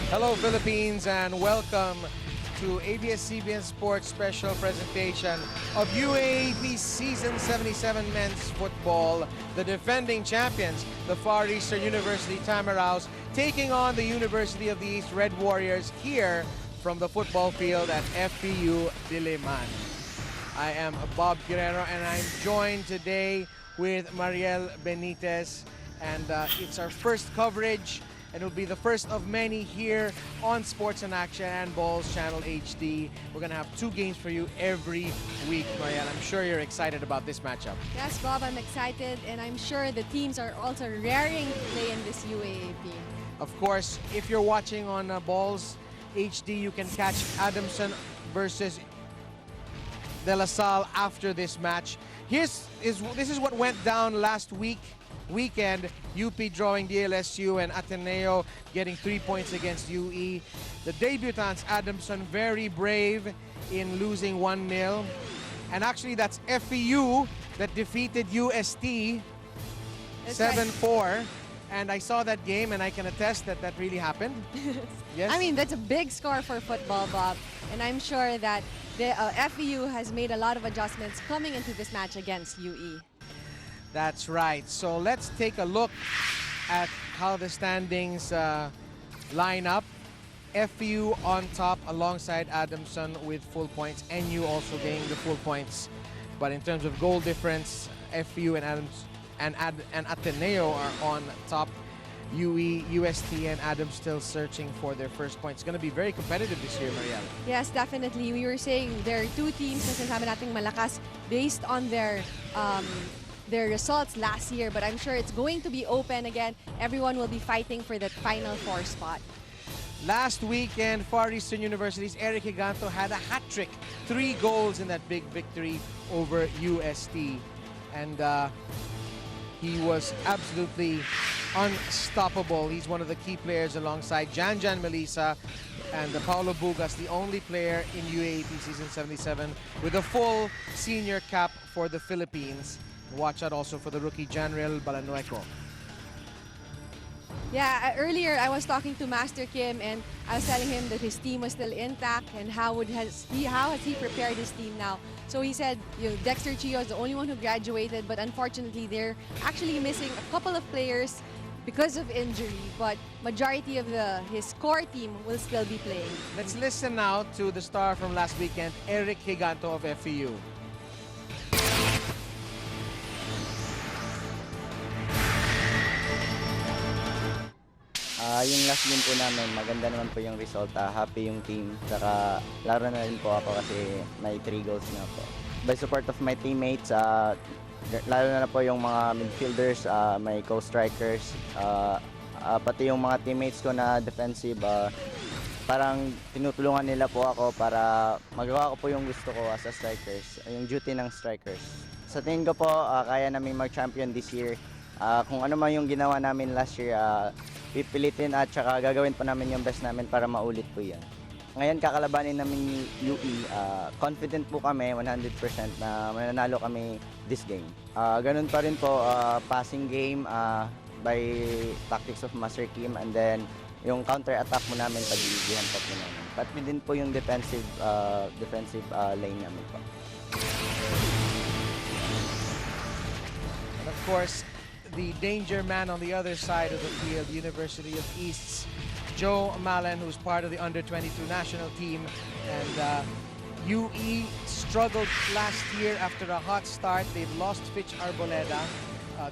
Hello, Philippines, and welcome to ABS-CBN Sports Special Presentation of UAAP Season 77 Men's Football. The defending champions, the Far Eastern University Tamaraws, taking on the University of the East Red Warriors here from the football field at FEU Diliman. I am Bob Guerrero, and I'm joined today with Mariel Benitez, and it's our first coverage, and it'll be the first of many here on Sports in Action and Balls Channel HD. We're gonna have 2 games for you every week, Mariel. I'm sure you're excited about this matchup. Yes, Bob, I'm excited, and I'm sure the teams are also raring to play in this UAAP. Of course, if you're watching on Balls HD, you can catch Adamson versus De La Salle after this match. This is what went down last weekend. UP drawing DLSU and Ateneo getting 3 points against UE. The debutants, Adamson, very brave in losing 1-0. And actually, that's FEU that defeated UST 7-4. And I saw that game, and I can attest that that really happened. Yes? I mean, that's a big score for football, Bob. And I'm sure that the FEU has made a lot of adjustments coming into this match against UE. That's right. So let's take a look at how the standings line up. FEU on top alongside Adamson with full points. NU also getting the full points. But in terms of goal difference, FEU and Ateneo are on top. UE, UST, and Adams still searching for their first point. It's going to be very competitive this year, Mariel. Yes, definitely. We were saying there are 2 teams na sinasabi nating malakas based on their results last year, but I'm sure it's going to be open again. Everyone will be fighting for that final 4 spot. Last weekend, Far Eastern University's Eric Higanto had a hat-trick. 3 goals in that big victory over UST. And he was absolutely unstoppable. He's one of the key players alongside Jan Melisa and Paulo Bugas, the only player in UAAP Season 77 with a full senior cap for the Philippines. Watch out also for the rookie Janriel Balanueco. Yeah, earlier I was talking to Master Kim, and I was telling him that his team was still intact and how has he prepared his team now. So he said, Dexter Chio is the only one who graduated, but unfortunately they're actually missing a couple of players because of injury, but majority of his core team will still be playing. Let's listen now to the star from last weekend, Eric Higanto of FEU. Yung last game po namin, maganda naman po yung result. Happy yung team. Saka laro na rin po ako kasi may 3 goals na po. By support of my teammates, lalo na po yung mga midfielders, may co-strikers, pati yung mga teammates ko na defensive, parang tinutulungan nila po ako para magawa ko po yung gusto ko as a strikers, yung duty ng strikers. Sa tingin ko po, kaya namin mag-champion this year. Kung ano man yung ginawa namin last year, pipilitin at saka gagawin pa namin yung best namin para maulit po yan. Ngayon kakalabanin namin yung UE, confident po kami 100% na mananalo kami this game. Ganun pa rin po, passing game by tactics of Master Kim, and then yung counter-attack mo namin pag-iigihan pa po namin. Pati din po yung defensive lane namin po. And of course, the danger man on the other side of the field, University of East's Joe Malen, who's part of the under-22 national team. And UE struggled last year after a hot start. They've lost Fitch Arboleda.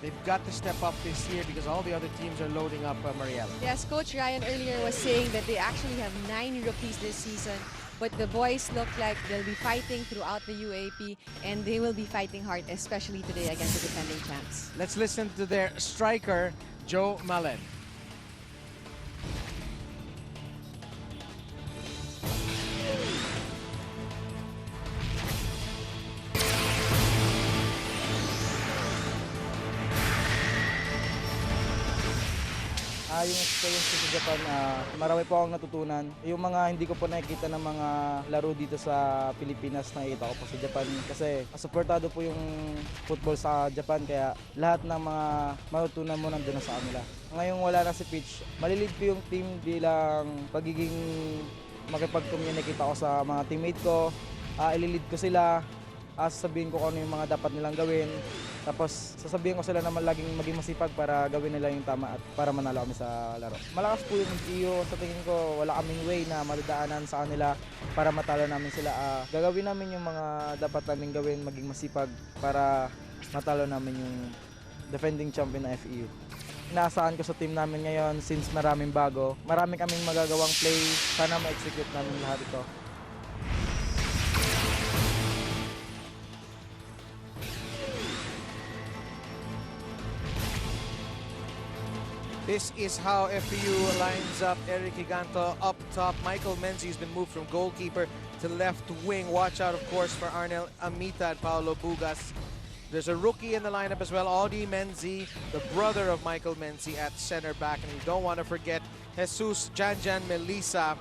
They've got to step up this year because all the other teams are loading up, Mariel. Yes, Coach Ryan earlier was saying that they actually have 9 rookies this season, but the boys look like they'll be fighting throughout the UAP, and they will be fighting hard, especially today against the defending champs. Let's listen to their striker, Joe Malen. Yung experience ko sa Japan, marami po akong natutunan. Yung mga hindi ko po nakikita ng mga laro dito sa Pilipinas, nakikita ko po sa Japan. Kasi supportado po yung football sa Japan, kaya lahat ng mga matutunan mo nandun na sa kanila. Ngayong wala na si Pitch, malilid ko yung team bilang pagiging makipag-communicate ako sa mga teammate ko. Ililid ko sila, sasabihin ko kung ano yung mga dapat nilang gawin. Tapos sasabihin ko sila na laging maging masipag para gawin nila yung tama at para manalo kami sa laro. Malakas po yung FEU. Sa tingin ko wala kaming way na madadaanan sa kanila para matalo namin sila. Gagawin namin yung mga dapat namin gawin, maging masipag para matalo namin yung defending champion na FEU. Inaasahan ko sa team namin ngayon, since maraming bago, marami kaming magagawang play. Sana ma-execute namin lahat ito. This is how FEU lines up. Eric Higanto up top. Michael Menzi has been moved from goalkeeper to left wing. Watch out, of course, for Arnel Amita and Paolo Bugas. There's a rookie in the lineup as well, Audi Menzi, the brother of Michael Menzi at center back. And you don't want to forget Jesus Janjan Melisa,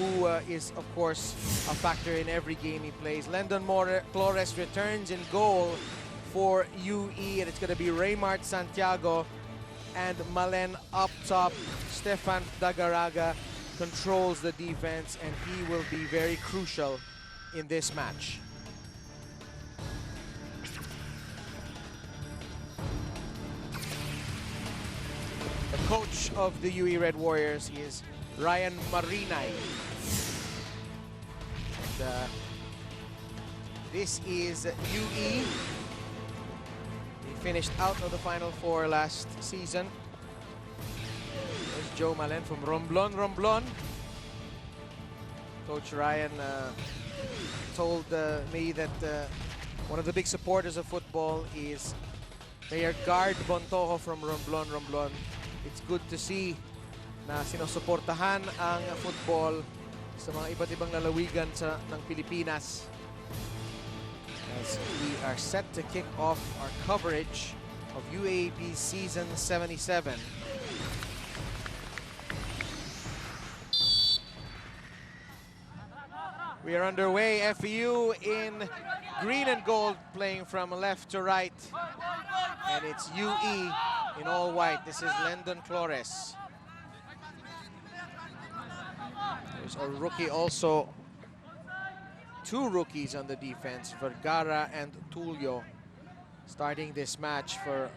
who is, of course, a factor in every game he plays. Lendon Flores returns in goal for UE, and it's going to be Raymart Santiago and Malen up top. Stefan Dagaraga controls the defense, and he will be very crucial in this match. The coach of the UE Red Warriors is Ryan Marinay. And, this is UE. Finished out of the Final Four last season. There's Joe Malen from Romblon. Coach Ryan told me that one of the big supporters of football is Mayor Guard Bontojo from Romblon. It's good to see na sinusuportahan ang football sa mga iba't ibang lalawigan ng Pilipinas. As we are set to kick off our coverage of UAAP Season 77. We are underway. FEU in green and gold, playing from left to right. And it's UE in all white. This is Lendon Flores. There's a rookie also. Two rookies on the defense, Vergara and Tulio, starting this match for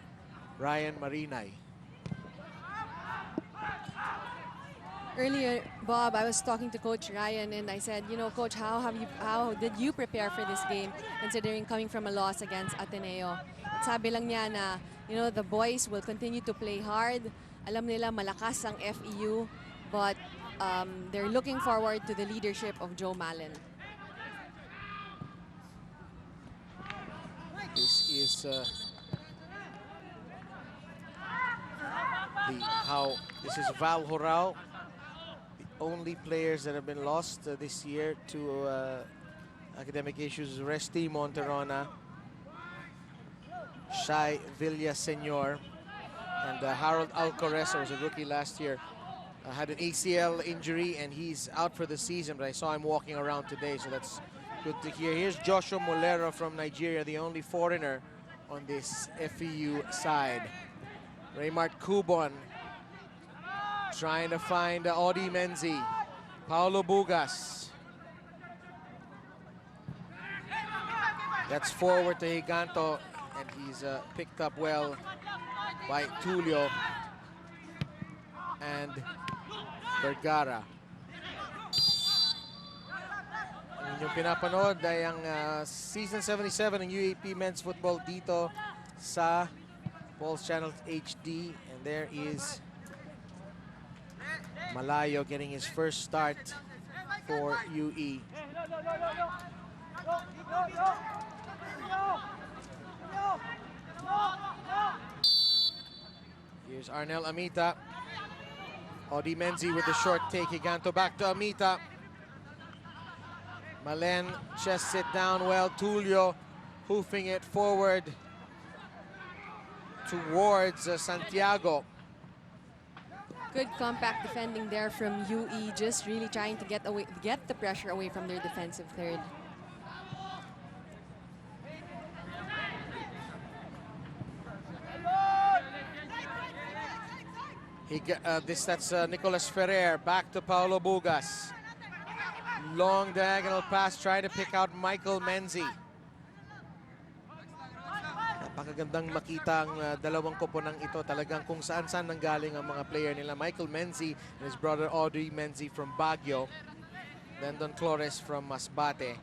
Ryan Marinay. Earlier, Bob, I was talking to Coach Ryan and I said, you know, Coach, how did you prepare for this game considering coming from a loss against Ateneo? At sabi lang niya na, you know, the boys will continue to play hard. Alam nila malakas ang FEU, but they're looking forward to the leadership of Joe Malen. This is this is Val Horao, the only players that have been lost this year to academic issues. Resti Monterona, Shai Villaseñor, and Harold Alcoreza was a rookie last year. Had an ACL injury and he's out for the season, but I saw him walking around today, so that's good to hear. Here's Joshua Molero from Nigeria, the only foreigner on this FEU side. Raymart Kubon trying to find Audi Menzi. Paolo Bugas. That's forward to Higanto, and he's picked up well by Tulio and Vergara. Yung pinapanood ay ang Season 77 ng UAAP Men's Football dito sa Pulse Channel HD. And there is Malayo getting his first start for UE. Here's Arnel Amita. Audi Menzi with the short take. Higanto back to Amita. Malen chests it down well. Tulio hoofing it forward towards Santiago. Good compact defending there from UE, just really trying to get the pressure away from their defensive third. That's Nicolas Ferrer, back to Paulo Bugas. Long diagonal pass, try to pick out Michael Menzi. Napakagandang makita ang dalawang koponang ito. Talagang kung saan-saan nanggaling ang mga player nila. Michael Menzi and his brother Audrey Menzi from Baguio. Landon Flores from Masbate.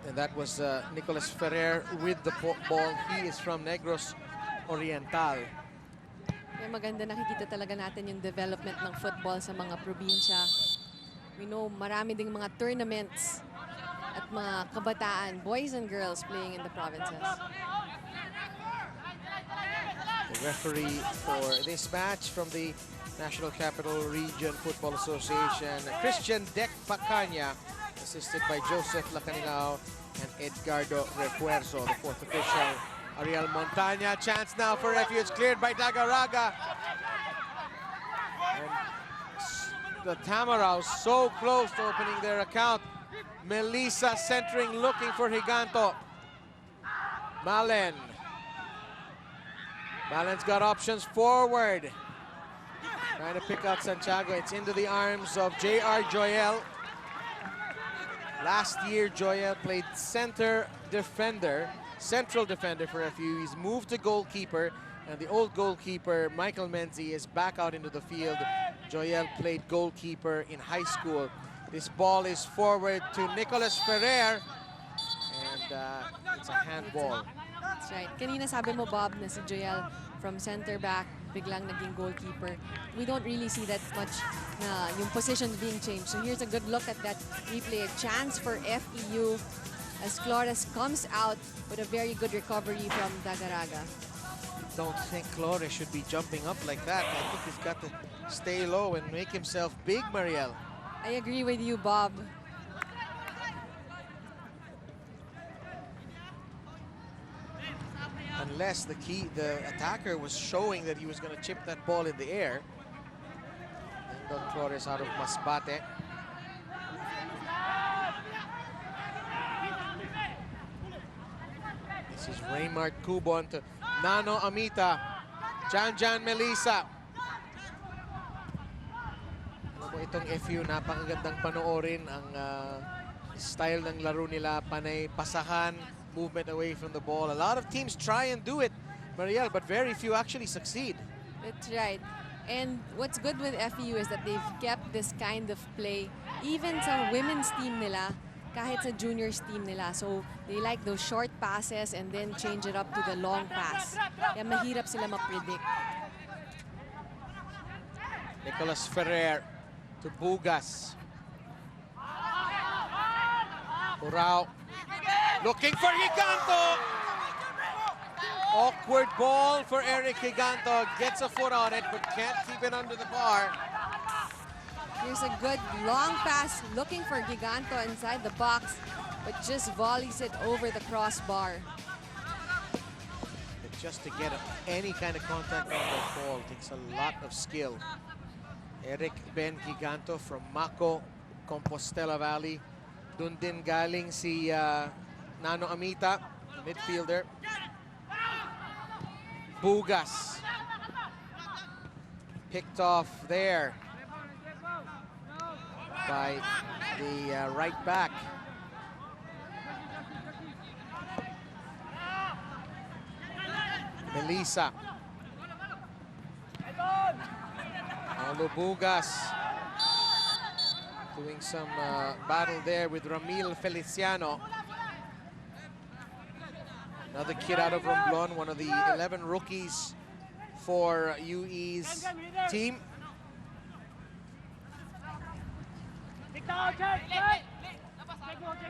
And that was Nicolas Ferrer with the ball. He is from Negros Oriental. Kaya maganda nakikita talaga natin yung development ng football sa mga probinsya. We know marami ding mga tournaments at mga kabataan, boys and girls playing in the provinces. The referee for this match from the National Capital Region Football Association, Christian Dec Pacanya, assisted by Joseph Lacanilao and Edgardo Refuerzo. The fourth official, Ariel Montaña. Chance now for FEU. It's cleared by Dagaraga. And the Tamaraws so close to opening their account. Melissa centering, looking for Higanto. Malen. Malen's got options forward. Trying to pick out Santiago. It's into the arms of J.R. Joyel. Last year, Joyel played central defender for FEU. He's moved to goalkeeper, and the old goalkeeper, Michael Menzi, is back out into the field. Joyel played goalkeeper in high school. This ball is forward to Nicolas Ferrer, and it's a handball. That's right. Kanina sabi mo, Bob, na si Joyel from center back, biglang naging goalkeeper. We don't really see that much na yung position being changed. So here's a good look at that replay. A chance for FEU as Flores comes out with a very good recovery from Dagaraga. Don't think Flores should be jumping up like that. I think he's got to stay low and make himself big, Mariel. I agree with you, Bob. Unless the attacker was showing that he was going to chip that ball in the air. And Don Flores out of Masbate. This is Raymart Cubon to Nano Amita. Jan Melissa. Itong FEU, napakagandang panoorin ang style ng laro nila, panay pasahan, movement away from the ball. A lot of teams try and do it, Mariel, but very few actually succeed. That's right. And what's good with FEU is that they've kept this kind of play even sa women's team nila, kahit sa juniors team nila. So they like those short passes and then change it up to the long pass. Kaya mahirap sila ma-predict. Nicolas Ferrer to Bugas. Urao looking for Higanto. Awkward ball for Eric Higanto. Gets a foot on it, but can't keep it under the bar. Here's a good long pass looking for Giganto inside the box, but just volleys it over the crossbar. Just to get any kind of contact on the ball takes a lot of skill. Eric Ben Giganto from Maco, Compostela Valley. Dun din galing si Nano Amita, midfielder. Bugas. Picked off there by the right back. Melissa. Paulo Bugas doing some battle there with Ramil Feliciano. Another kid out of Romblon, one of the 11 rookies for UE's team.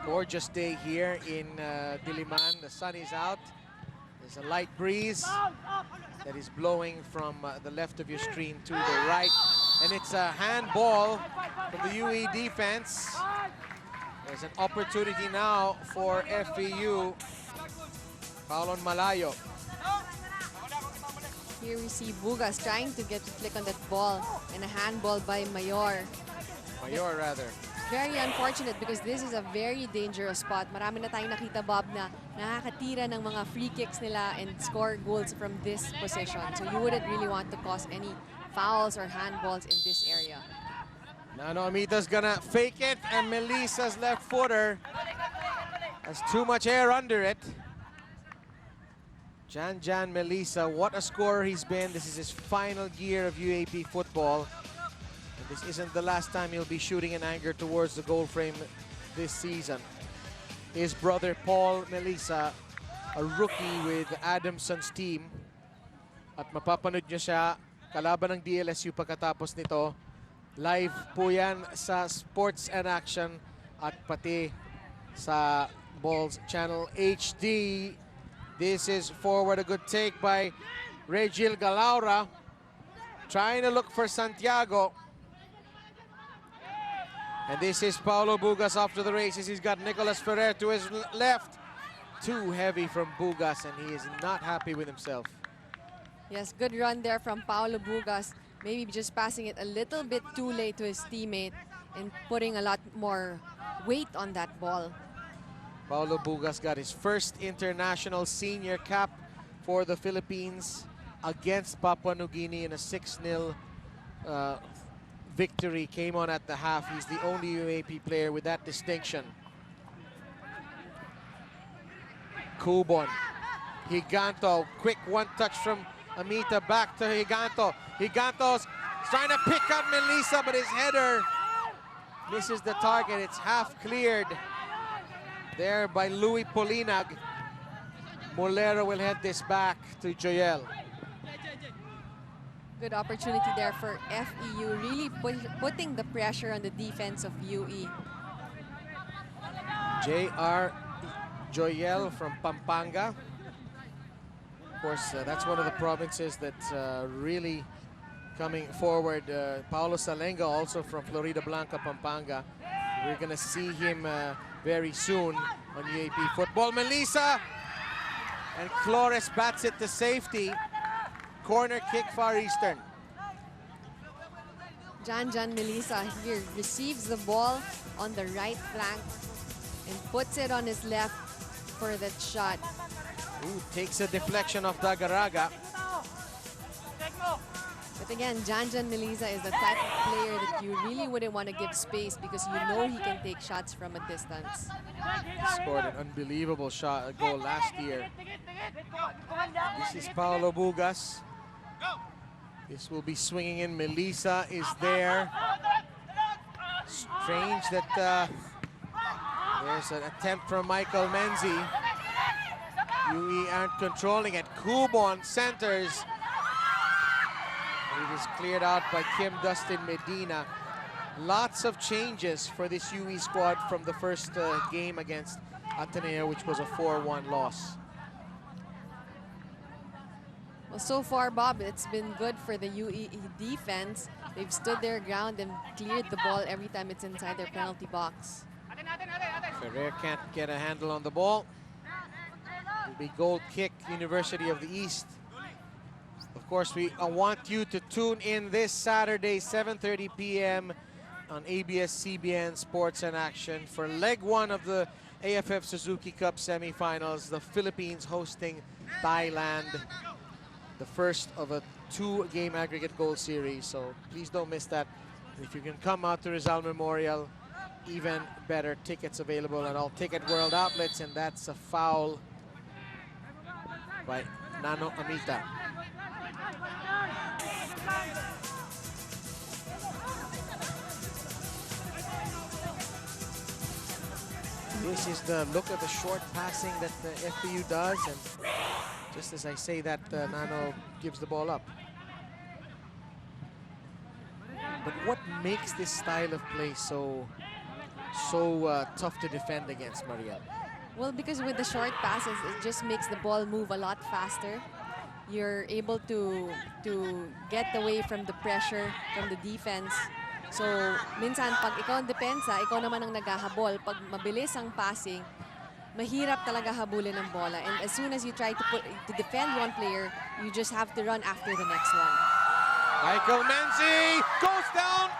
Gorgeous day here in Diliman. The sun is out. There's a light breeze that is blowing from the left of your screen to the right. And it's a handball from the UE defense. There's an opportunity now for FEU. Foul on Malayo. Here we see Bugas trying to get to flick on that ball and a handball by Mayor. Mayor, rather. Very unfortunate because this is a very dangerous spot. Marami na tayong nakita, Bob, na nakakatira ng mga free kicks nila and score goals from this position. So you wouldn't really want to cause any fouls or handballs in this area. Nano Amita's gonna fake it, and Melissa's left footer has too much air under it. Jan Melissa, what a scorer he's been. This is his final year of UAAP football. And this isn't the last time he'll be shooting in anger towards the goal frame this season. His brother Paul Melissa, a rookie with Adamson's team. At mapapanood nyo siya kalaban ng DLSU pagkatapos nito. Live po yan sa Sports and Action at pati sa Balls Channel HD. This is forward, a good take by Regil Galaura. Trying to look for Santiago. And this is Paulo Bugas off to the races. He's got Nicolas Ferrer to his left. Too heavy from Bugas, and he is not happy with himself. Yes, good run there from Paulo Bugas. Maybe just passing it a little bit too late to his teammate and putting a lot more weight on that ball. Paulo Bugas got his first international senior cap for the Philippines against Papua New Guinea in a 6-0 victory. Came on at the half. He's the only UAAP player with that distinction. Kubon, Higanto, quick one-touch from Amita back to Higanto. Higanto's trying to pick up Melissa, but his header misses the target. It's half cleared there by Louis Polinag. Molero will head this back to Joel. Good opportunity there for FEU, really putting the pressure on the defense of UE. J.R. Joel from Pampanga. Of course, that's one of the provinces that's really coming forward. Paulo Salenga, also from Florida Blanca, Pampanga. We're going to see him very soon on UAAP football. Melissa, and Flores bats it to safety. Corner kick, Far Eastern. Jan Melissa here receives the ball on the right flank and puts it on his left for that shot. Ooh, takes a deflection of Dagaraga. But again, Jan Melissa is the type of player that you really wouldn't want to give space because you know he can take shots from a distance. He scored an unbelievable goal last year. This is Paulo Bugas. This will be swinging in. Melissa is there. Strange that there's an attempt from Michael Menzi. UE aren't controlling it. Kubon centers. It is cleared out by Kim Dustin Medina. Lots of changes for this UE squad from the first game against Ateneo, which was a 4-1 loss. Well, so far, Bob, it's been good for the UE defense. They've stood their ground and cleared the ball every time it's inside their penalty box. Ferrer can't get a handle on the ball. It'll be goal kick, University of the East. Of course, we want you to tune in this Saturday, 7:30 p.m. on ABS-CBN Sports and Action for leg 1 of the AFF Suzuki Cup semifinals. The Philippines hosting Thailand. The first of a 2-game aggregate goal series, so please don't miss that. If you can come out to Rizal Memorial, even better. Tickets available at all Ticket World outlets, and that's a foul by Nano Amita. This is the look at the short passing that the FEU does, and just as I say that, Nano gives the ball up. But what makes this style of play so tough to defend against, Mariel? Well, because with the short passes, it just makes the ball move a lot faster. You're able to get away from the pressure from the defense. So, minsan, pag ikaw ang depensa, ikaw naman ang naghahabol. Pag mabilis ang passing, mahirap talaga habulin ng bola. And as soon as you try to defend one player, you just have to run after the next one. Michael Menzi goes down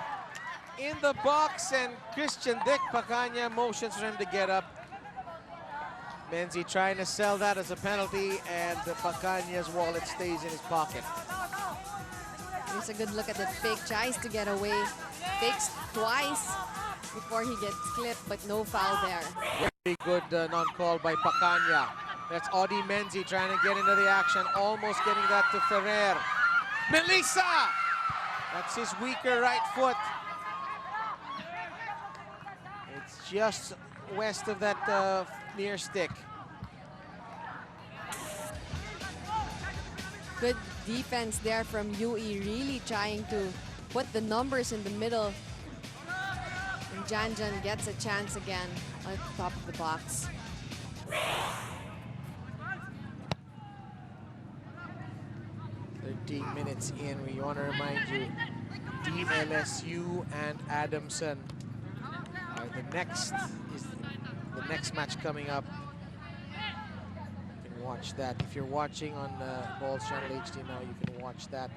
in the box, and Christian Dick Pacanya motions for him to get up. Menzi trying to sell that as a penalty, and Pacanya's wallet stays in his pocket. Here's a good look at the fake. Tries to get away. Fakes twice before he gets clipped, but no foul there. Very good non-call by Pacanya. That's Audie Menzi trying to get into the action, almost getting that to Ferrer. Melissa! That's his weaker right foot. It's just west of that near stick. Good defense there from UE, really trying to put the numbers in the middle. And Janjan gets a chance again on top of the box. 13 minutes in, we want to remind you, DLSU and Adamson are the next match coming up. You can watch that. If you're watching on Balls Channel HD now, you can watch that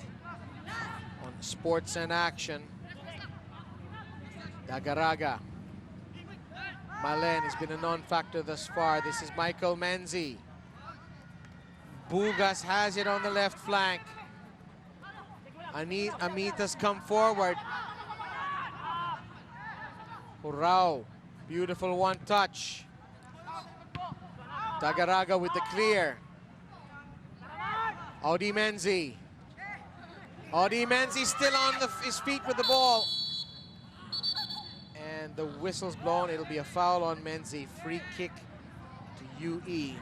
on Sports and Action. Dagaraga. Malen has been a non-factor thus far. This is Michael Menzi. Bugas has it on the left flank. Amita's come forward. Hurao, beautiful one touch. Dagaraga with the clear. Audie Menzi. Audie Menzi still on his feet with the ball. And the whistle's blown. It'll be a foul on Menzi. Free kick to UE.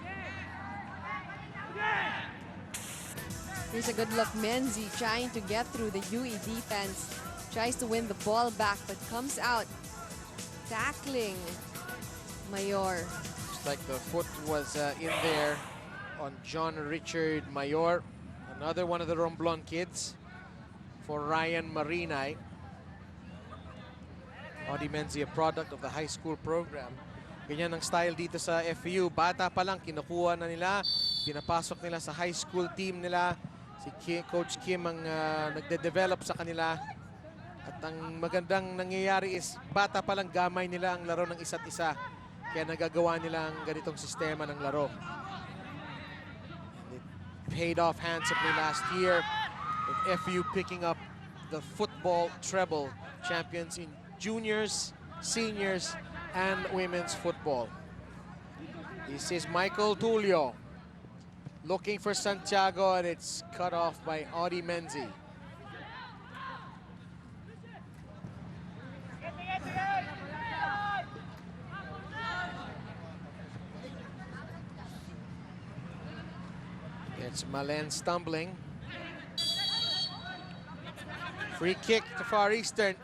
Here's a good look. Menzi trying to get through the UE defense. Tries to win the ball back, but comes out tackling Mayor. Looks like the foot was in there on John Richard Mayor. Another one of the Romblon kids for Ryan Marinay. Audie Menzi, a product of the high school program. Ganyan ang style dito sa FEU. Bata pa lang, kinukuha na nila, pinapasok nila sa high school team nila. Si Coach Kim ang nagde-develop sa kanila. At ang magandang nangyayari is bata pa lang gamay nila ang laro ng isa't isa. Kaya nagagawa nila ang ganitong sistema ng laro. And it paid off handsomely last year with FEU picking up the football treble, champions in juniors, seniors, and women's football. This is Michael Tulio looking for Santiago, and it's cut off by Audie Menzi. It's Malen stumbling. Free kick to Far Eastern.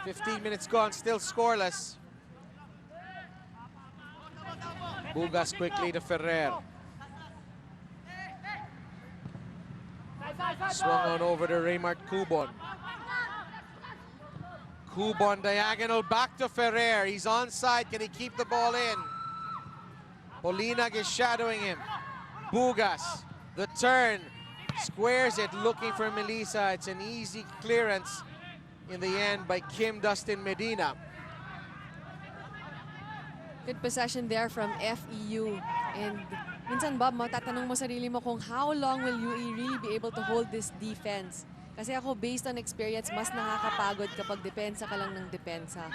15 minutes gone, still scoreless. Bugas quickly to Ferrer. Swung on over to Raymart Cubon. Cubon diagonal back to Ferrer. He's onside. Can he keep the ball in? Polinag is shadowing him. Bugas, the turn, squares it, looking for Melissa. It's an easy clearance in the end by Kim Dustin Medina. Good possession there from FEU. And minsan, Bob, matatanong mo sarili mo kung how long will UE really be able to hold this defense? Kasi ako, based on experience, mas nakakapagod kapag depensa ka lang ng depensa.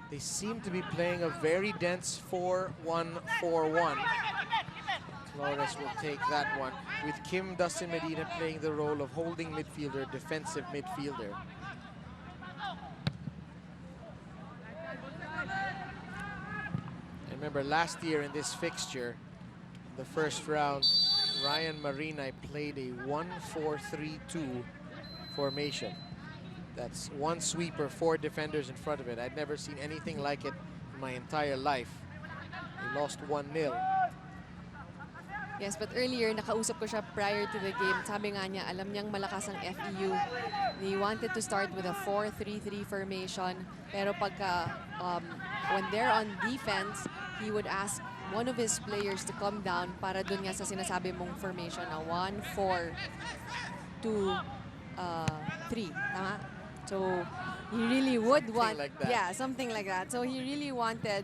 They seem to be playing a very dense 4-1-4-1. Flores will take that one, with Kim Dustin Medina playing the role of holding midfielder, defensive midfielder. Remember last year in this fixture, the first round, Ryan Marinay played a 1-4-3-2 formation. That's one sweeper, 4 defenders in front of it. I'd never seen anything like it in my entire life. He lost 1-0. Yes, but earlier, nakausap ko siya prior to the game. Sabi nga niya, alam niyang malakas ang FEU. They wanted to start with a 4-3-3 formation. Pero pagka, when they're on defense, he would ask one of his players to come down para dun nga sa sinasabi mong formation na 1-4-2-3. Tama? So, he really would want... like that. Yeah, something like that. So, he really wanted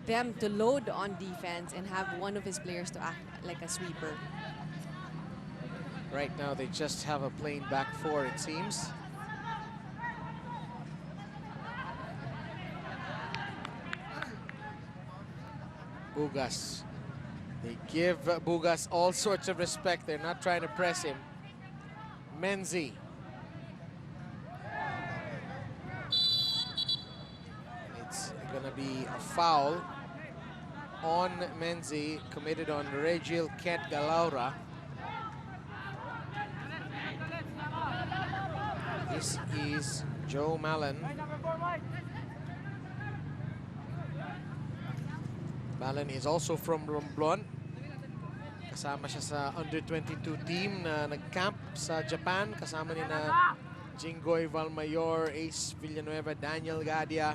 them to load on defense and have one of his players to act like a sweeper. Right now, they just have a plain back four, it seems. Bugas. They give Bugas all sorts of respect. They're not trying to press him. Menzi. It's going to be a foul on Menzi, committed on Regil Kent Galaura. This is Joe Mallon. Mallon is also from Romblon. Kasama siya sa under-22 team na nag-camp sa Japan. Kasama ni na Jingoy Valmayor, Ace Villanueva, Daniel Gadia,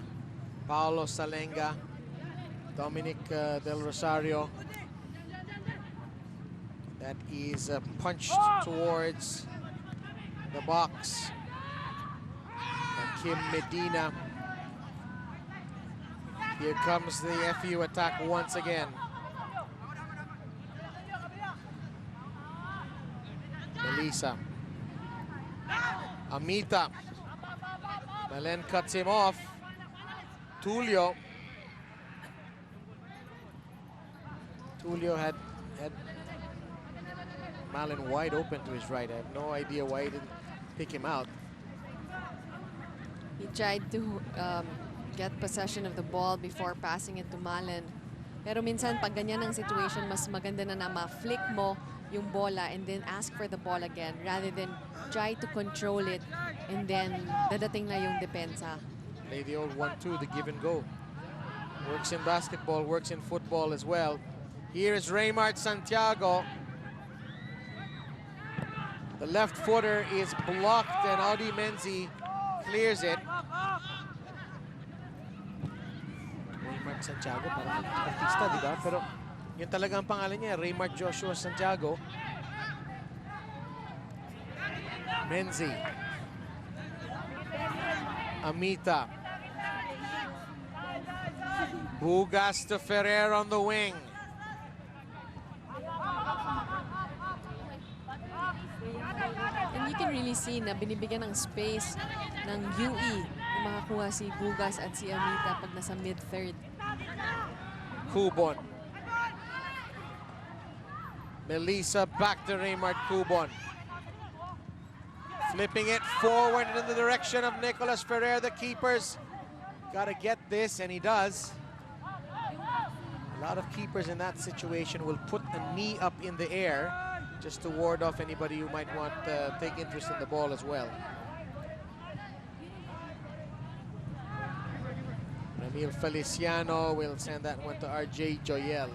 Paolo Salenga, Dominic Del Rosario. That is punched towards the box. And Kim Medina. Here comes the FEU attack once again. Melissa. Amita. Malen cuts him off. Tulio. Tulio had Malen wide open to his right. I have no idea why he didn't pick him out. He tried to get possession of the ball before passing it to Malen. Pero minsan, pag ganyan ang situation, mas maganda na ma-flick mo yung bola and then ask for the ball again rather than try to control it and then dadating na yung depensa. Play the old 1-2, the give and go. Works in basketball, works in football as well. Here is Raymart Santiago. The left footer is blocked and Audi Menzi clears it. Raymart Santiago, parang artista, di ba? Pero yun talaga ang pangalan niya, Raymart Joshua Santiago. Menzi. Amita. Bugas to Ferrer on the wing. And you can really see na binibigyan ng space ng UE na makakuha si Bugas at si Amita pag nasa mid-third. Kubon. Melissa back to Raymart Kubon. Flipping it forward in the direction of Nicolas Ferrer, the keepers. Gotta get this, and he does. A lot of keepers in that situation will put a knee up in the air just to ward off anybody who might want to take interest in the ball as well. Ramil Feliciano will send that one to RJ Joyel.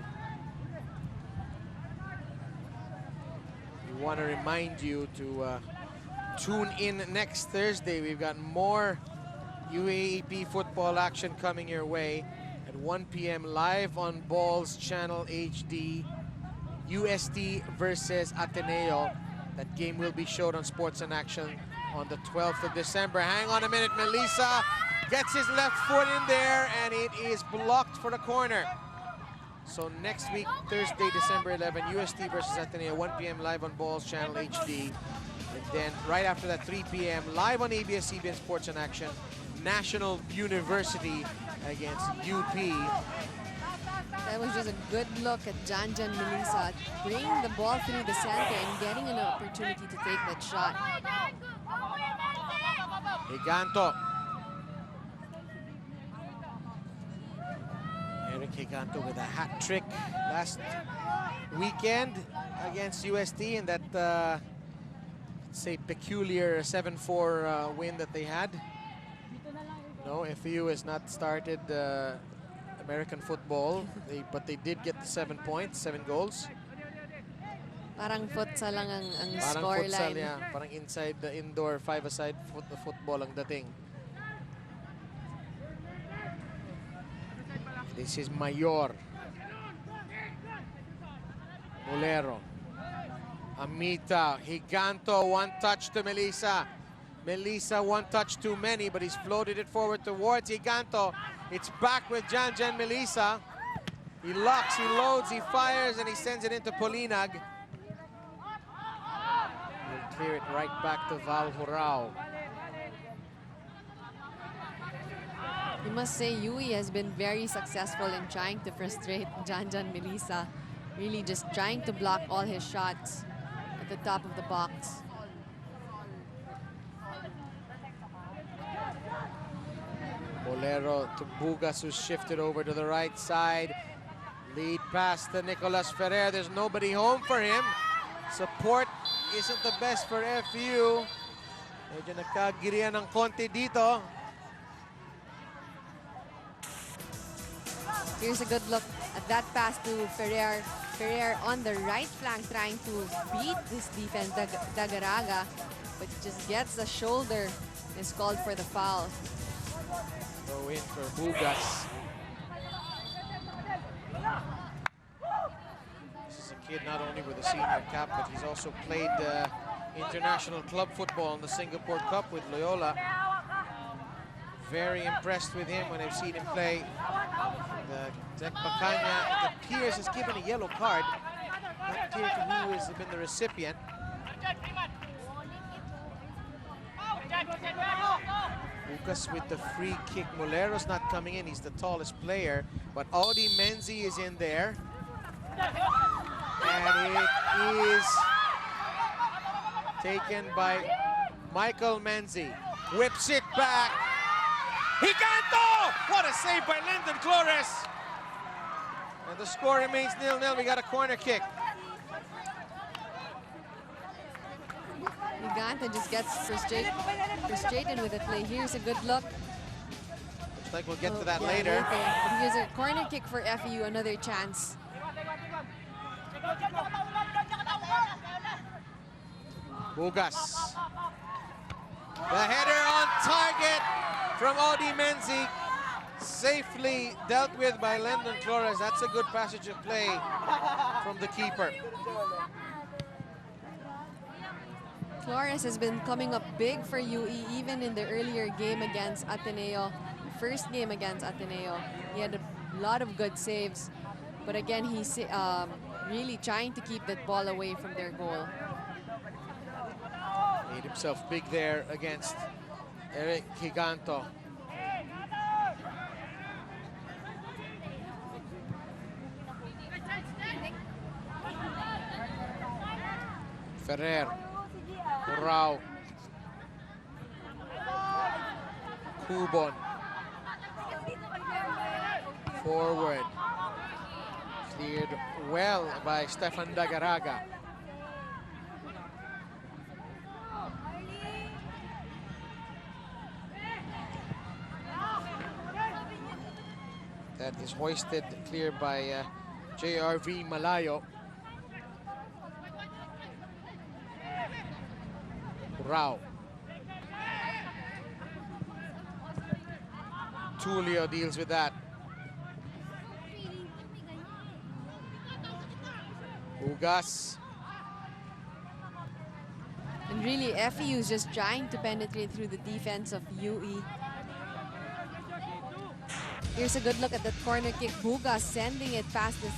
We want to remind you to tune in next Thursday. We've got more UAAP football action coming your way at 1 p.m. live on Balls Channel HD. UST versus Ateneo. That game will be showed on Sports in Action on the 12th of December. Hang on a minute, Melissa gets his left foot in there and it is blocked for the corner. So next week, Thursday, December 11, UST versus Ateneo, 1 p.m. live on Balls Channel HD. And then right after that, 3 p.m. live on ABS-CBN Sports in Action, National University against UP. That was just a good look at Janjan Melissa bringing the ball through the center and getting an opportunity to take that shot. Higanto. Eric Higanto with a hat trick last weekend against UST in that, say, peculiar 7-4 win that they had. No, FEU has not started American football, but they did get the 7 points, 7 goals. Parang futsal lang ang Parang score futsal, line. yeah. Parang inside the indoor, 5-a-side football ang dating. This is Mayor. Bolero. Amita. Higanto. One touch to Melissa. Melissa, one touch too many, but he's floated it forward towards Higanto. It's back with Janjan Melissa. He locks, he loads, he fires, and he sends it into Polinag. He'll clear it right back to Val Hurao. You must say UE has been very successful in trying to frustrate Janjan Melissa. Really just trying to block all his shots at the top of the box. Bolero to Bugas, who's shifted over to the right side. Lead pass to Nicolas Ferrer. There's nobody home for him. Support isn't the best for FEU. Medyo nagkagirian ng konti dito. Here's a good look at that pass to Ferrer. Ferrer on the right flank trying to beat this defense, Dagaraga, but just gets the shoulder and is called for the foul. Throw in for Bugas. This is a kid not only with a senior cap, but he's also played international club football in the Singapore Cup with Loyola. Very impressed with him when I've seen him play. The Bacana, it appears, has given a yellow card. Not clear to who has been the recipient. Lucas with the free kick. Molero's not coming in. He's the tallest player. But Audi Menzi is in there. And it is taken by Michael Menzi. Whips it back. Higanto! What a save by Lyndon Flores. And the score remains 0-0. We got a corner kick. Higanto just gets frustrated with the play. Here's a good look. Looks like we'll get to that Yeah, later. But here's a corner kick for FEU, another chance. Bugas. The header on target from Audi Menzi. Safely dealt with by Lyndon Flores. That's a good passage of play from the keeper. Flores has been coming up big for UE even in the earlier game against Ateneo. The first game against Ateneo, he had a lot of good saves. But again, he's really trying to keep that ball away from their goal. Made himself big there against Eric Higanto. Ferrer. Hurao. Kubon. Forward. Cleared well by Stefan Dagaraga. That is hoisted clear by JRV Malayo. Rao. Tulio deals with that. Bugas. And really, FEU is just trying to penetrate through the defense of UE. Here's a good look at that corner kick. Bugas sending it past the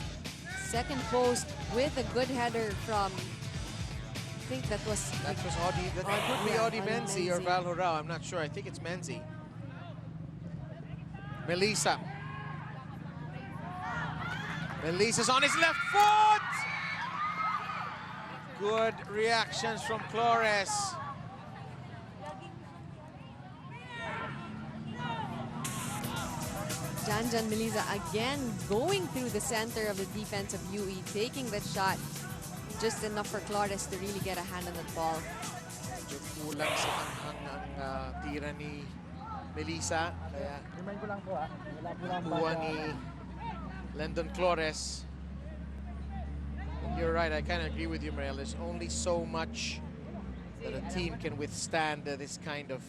second post with a good header from, I think that was Audi. That could be yeah, Audi Menzi or Menzi. Val Hurao. I'm not sure. I think it's Menzi. Melissa. Melissa's on his left foot. Good reactions from Flores. Janjan Melissa again going through the center of the defense of UE, taking that shot. Just enough for Flores to really get a hand on the ball. Medyo kulang sa anghang ang tira ni Melissa. Kaya Remind ko lang po wala po lang kuha ni Lyndon Flores. You're right, I kind of agree with you, Mariel. There's only so much that a team can withstand this kind of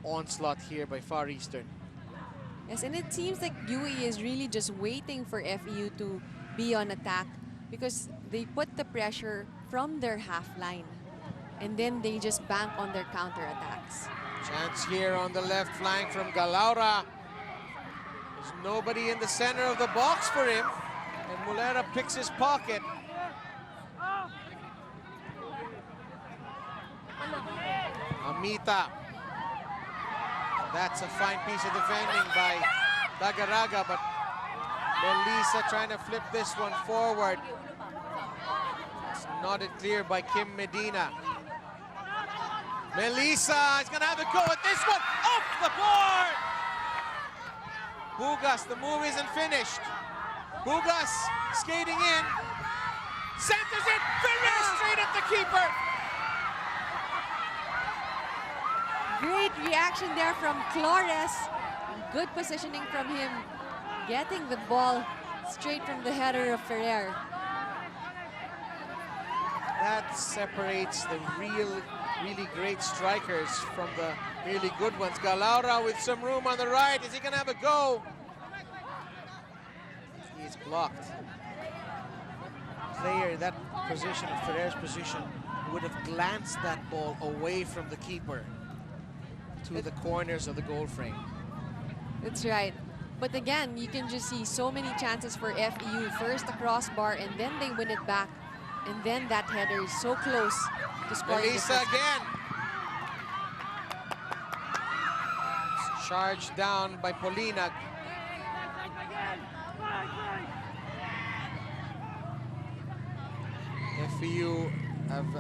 onslaught here by Far Eastern. Yes, and it seems like UAE is really just waiting for FEU to be on attack because they put the pressure from their half line and then they just bank on their counter-attacks. Chance here on the left flank from Galaura. There's nobody in the center of the box for him. And Mulera picks his pocket. Amita. That's a fine piece of defending by Dagaraga, but Melissa trying to flip this one forward. It's nodded clear by Kim Medina. Melissa is gonna have a go at this one, off the board! Bugas, the move isn't finished. Bugas skating in, centers it, Ferrer straight at the keeper. Great reaction there from Flores. Good positioning from him, getting the ball straight from the header of Ferrer. That separates the really great strikers from the really good ones. Galaura with some room on the right. Is he gonna have a go? He's blocked. Player, that position, Ferrer's position, would have glanced that ball away from the keeper to the corners of the goal frame. That's right. But again, you can just see so many chances for FEU. First the crossbar and then they win it back. And then that header is so close to scoring. Melissa again. Charged down by Polina. FEU have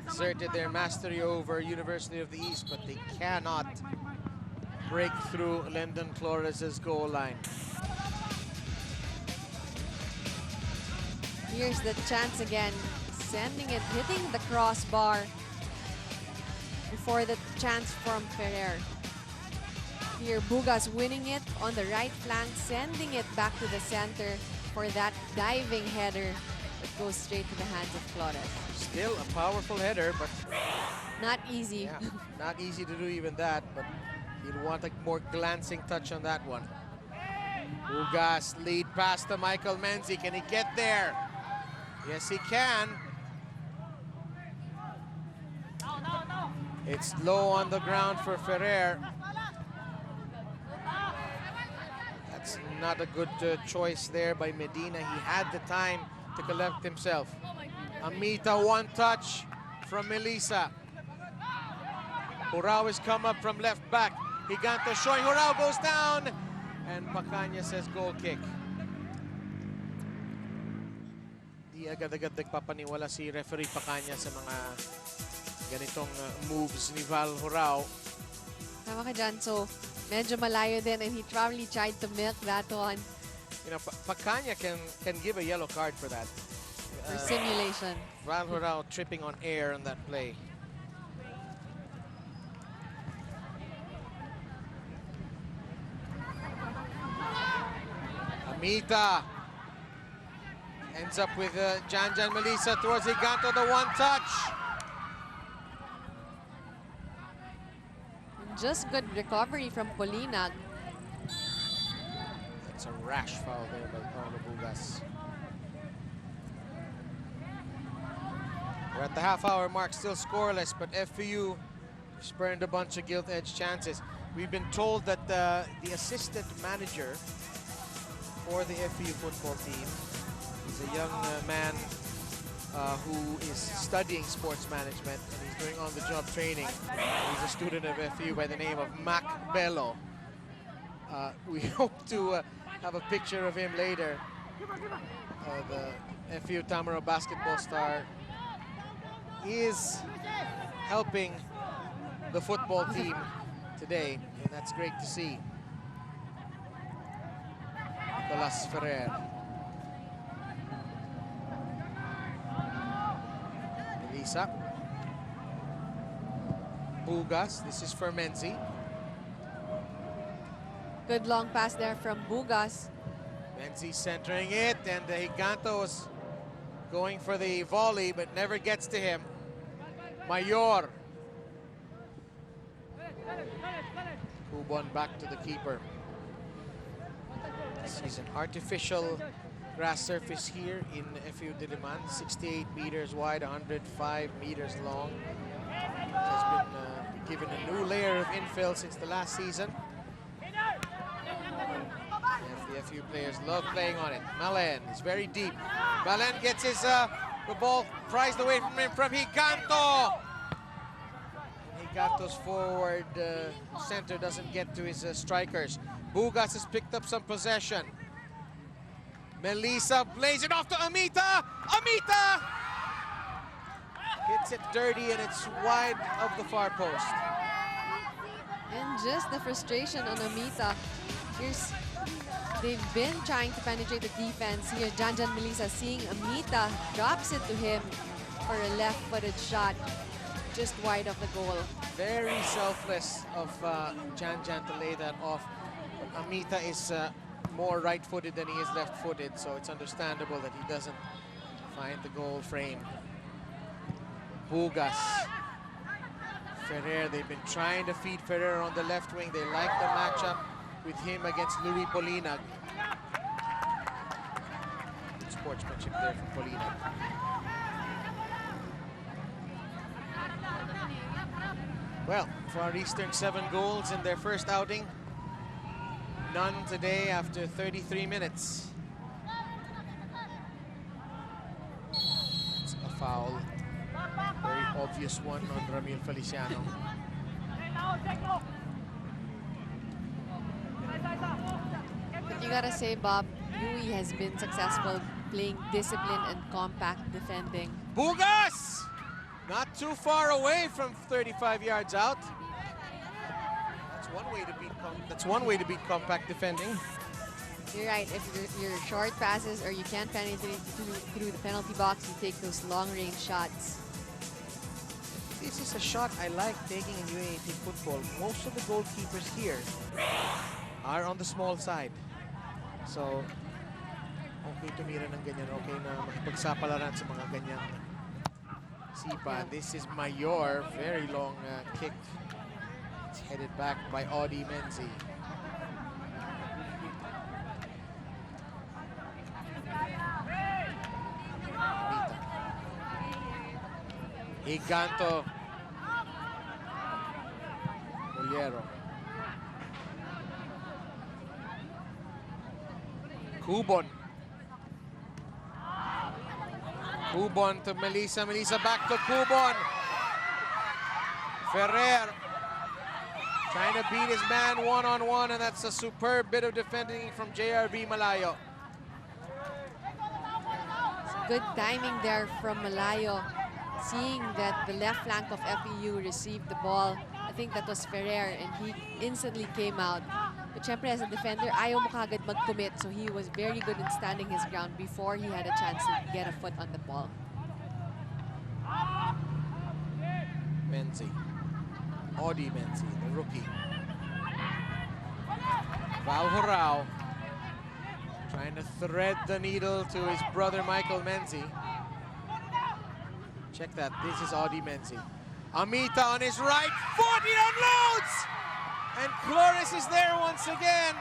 exerted their mastery over University of the East, but they cannot break through Lyndon Flores' goal line. Here's the chance again, sending it, hitting the crossbar before the chance from Ferrer. Here, Bugas winning it on the right flank, sending it back to the center for that diving header that goes straight to the hands of Flores. Still a powerful header, but not easy. yeah, not easy to do even that, but you'd want a more glancing touch on that one. Bugas lead pass to Michael Menzi. Can he get there? Yes, he can. It's low on the ground for Ferrer. That's not a good choice there by Medina. He had the time to collect himself. Amita, one touch from Melissa. Hurao has come up from left back. Gigante showing, Hurao goes down. And Pacanya says goal kick. Di agad-agad nagpapaniwala si referee Pacanya sa mga ganitong moves ni Val Hurao. Tama ka dyan. So, medyo malayo din and he probably tried to milk that one. You know, Pacanya can give a yellow card for that. For simulation. Val Hurao tripping on air on that play. Amita ends up with Janjan Melissa towards Giganto, the one touch. Just good recovery from Polina. That's a rash foul there by Paulo Bugas. We're at the half-hour mark, still scoreless, but FEU spurned a bunch of gilt-edged chances. We've been told that the assistant manager for the FEU football team is a young man who is studying sports management, and he's doing on-the-job training. He's a student of FEU by the name of Mac Bello. We hope to have a picture of him later. The FEU Tamaro basketball star is helping the football team today, and that's great to see. Nicolas Ferrer. Elisa. Bugas, this is for Menzi. Good long pass there from Bugas. Menzi centering it, and Giganto's going for the volley, but never gets to him. Mayor. Cubon back to the keeper. This is an artificial grass surface here in FEU Diliman, 68 meters wide, 105 meters long. It has been given a new layer of infill since the last season. The FEU players love playing on it. Malen is very deep. Malen gets his the ball prized away from him from Higanto. Higanto's forward center doesn't get to his strikers. Bugas has picked up some possession. Melissa plays it off to Amita. Amita hits it dirty and it's wide of the far post. And just the frustration on Amita. They've been trying to penetrate the defense. Here, Janjan Melissa seeing Amita drops it to him for a left-footed shot, just wide of the goal. Very selfless of Janjan to lay that off. But Amita is more right-footed than he is left-footed, so it's understandable that he doesn't find the goal frame. Bugas. Ferrer, they've been trying to feed Ferrer on the left wing. They like the matchup with him against Louis Polinag. Good sportsmanship there from Polinag. Well, Far Eastern 7 goals in their first outing. None today after 33 minutes. It's a foul. Very obvious one on Ramil Feliciano. But you gotta say, Bob, Louis has been successful playing discipline and compact defending. Bugas! Not too far away from 35 yards out. That's one way to beat compact defending. You're right. If you're short passes or you can't penetrate through the penalty box, you take those long-range shots. This is a shot I like taking in UAAP football. Most of the goalkeepers here are on the small side. So, okay tumira ng ganyan. Okay na makipagsapalaran sa mga ganyan sipa. This is Mayor. Very long kick. It's headed back by Audi Menzi. Higanto. Oliero. Kubon. Kubon to Melissa. Melissa back to Kubon. Ferrer trying to beat his man one-on-one, and that's a superb bit of defending from JRB Malayo. Good timing there from Malayo. Seeing that the left flank of FEU received the ball, I think that was Ferrer, and he instantly came out. But syempre, as a defender, ayaw mo kagad mag-commit, so he was very good in standing his ground before he had a chance to get a foot on the ball. Menzi. Audi Menzi, the rookie. Val Horao trying to thread the needle to his brother Michael Menzi. Check that, this is Audi Menzi. Amita on his right foot, he unloads! And Flores is there once again.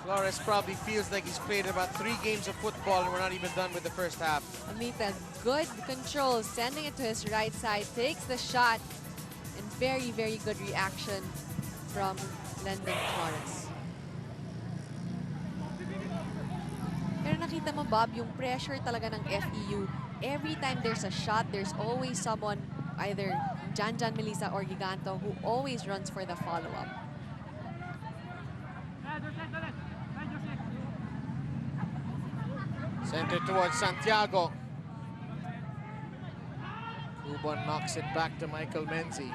Flores probably feels like he's played about 3 games of football and we're not even done with the first half. Amita, good control, sending it to his right side, takes the shot, and very, very good reaction from Lendon Flores. Pero nakita mo, Bob, yung pressure talaga ng FEU. Every time there's a shot, there's always someone, either Janjan Melissa or Giganto, who always runs for the follow-up. Center towards Santiago. Kubon knocks it back to Michael Menzi.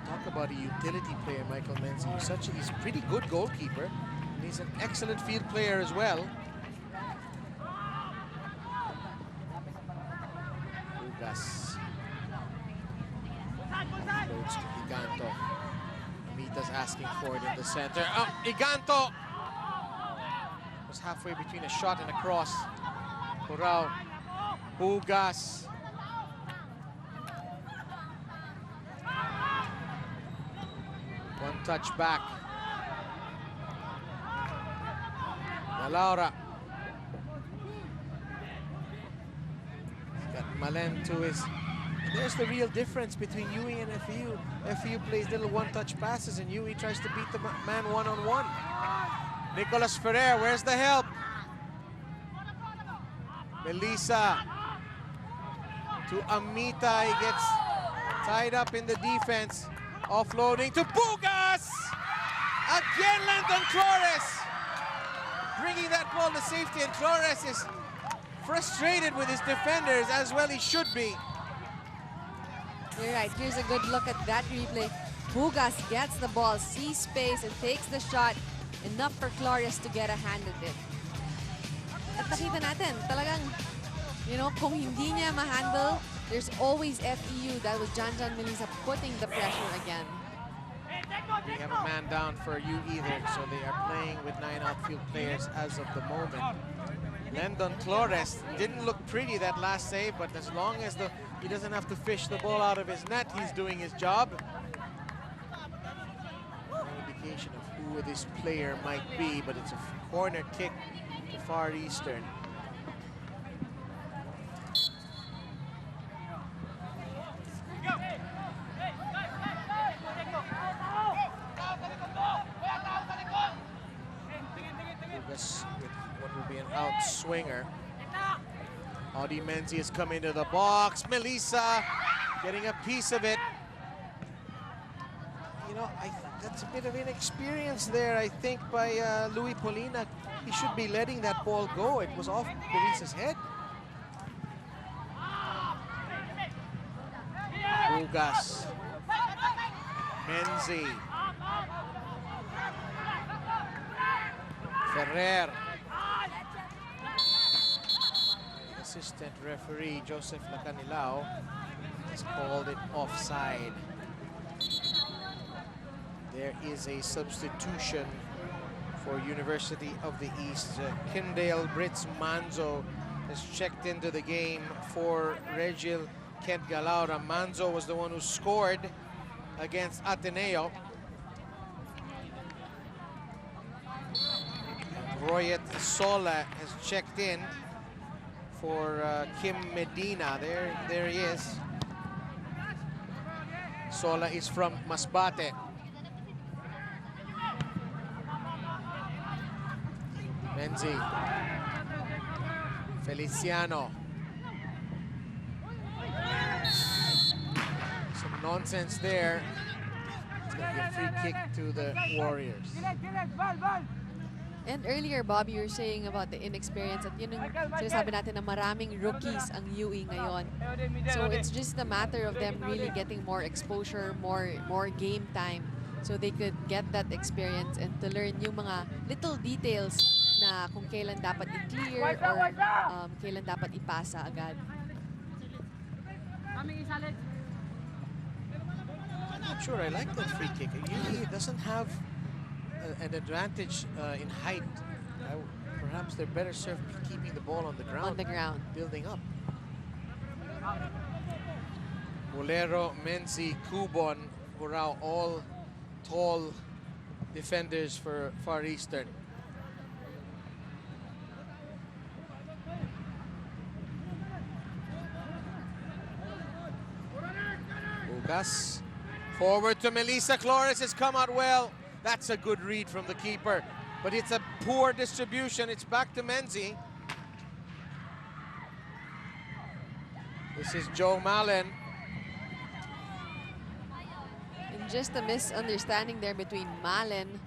Talk about a utility player, Michael Menzi. He's a pretty good goalkeeper. And he's an excellent field player as well. Bugas. Goes to Giganto. Amita's asking for it in the center. Oh, Giganto! Was halfway between a shot and a cross. Corral. Bugas. touch back. Laura. He's got Malen to his... There's the real difference between UE and FEU. FEU plays little one-touch passes and UE tries to beat the man one-on-one. Nicolas Ferrer, where's the help? Melissa to Amita, he gets tied up in the defense. Offloading to Bugas! Again, Landon Flores bringing that ball to safety, and Flores is frustrated with his defenders, as well he should be. You're right. Here's a good look at that replay. Bugas gets the ball, sees space, and takes the shot. Enough for Flores to get a hand at it. At nakita natin, talagang, you know, kung hindi niya ma-handle, there's always FEU. That was John Melissa putting the pressure again. We have a man down for UE there, so they are playing with 9 outfield players as of the moment. Landon Flores didn't look pretty that last save, but as long as he doesn't have to fish the ball out of his net, he's doing his job. No indication of who this player might be, but it's a corner kick to Far Eastern. With what will be an out swinger. Audi Menzi has come into the box. Melissa getting a piece of it. You know, that's a bit of inexperience there, I think, by Louis Polina. He should be letting that ball go. It was off Melissa's head. Bugas. Menzi. Ferrer. Assistant referee Joseph Lacanilao has called it offside. There is a substitution for University of the East. Kindale Brits Manzo has checked into the game for Regil Kent Galaura. Manzo was the one who scored against Ateneo. Royet Sola has checked in for Kim Medina. There he is. Sola is from Masbate. Menzi. Feliciano. Some nonsense there. It's going to be a free kick to the Warriors. And earlier, Bobby, you were saying about the inexperience at yun yung sinasabi natin na maraming rookies ang UE ngayon. So it's just a matter of them really getting more exposure, more game time, so they could get that experience and to learn yung mga little details na kung kailan dapat i-clear or kailan dapat ipasa agad. I'm not sure I like that free kick. UE doesn't have an advantage in height. Perhaps they're better served keeping the ball on the ground. On the ground. Building up. Bolero, Menzi, Cubon, Burao, all tall defenders for Far Eastern. Bugas. Forward to Melissa. Flores has come out well. That's a good read from the keeper. But it's a poor distribution. It's back to Menzi. This is Joe Malen. And just a misunderstanding there between Malen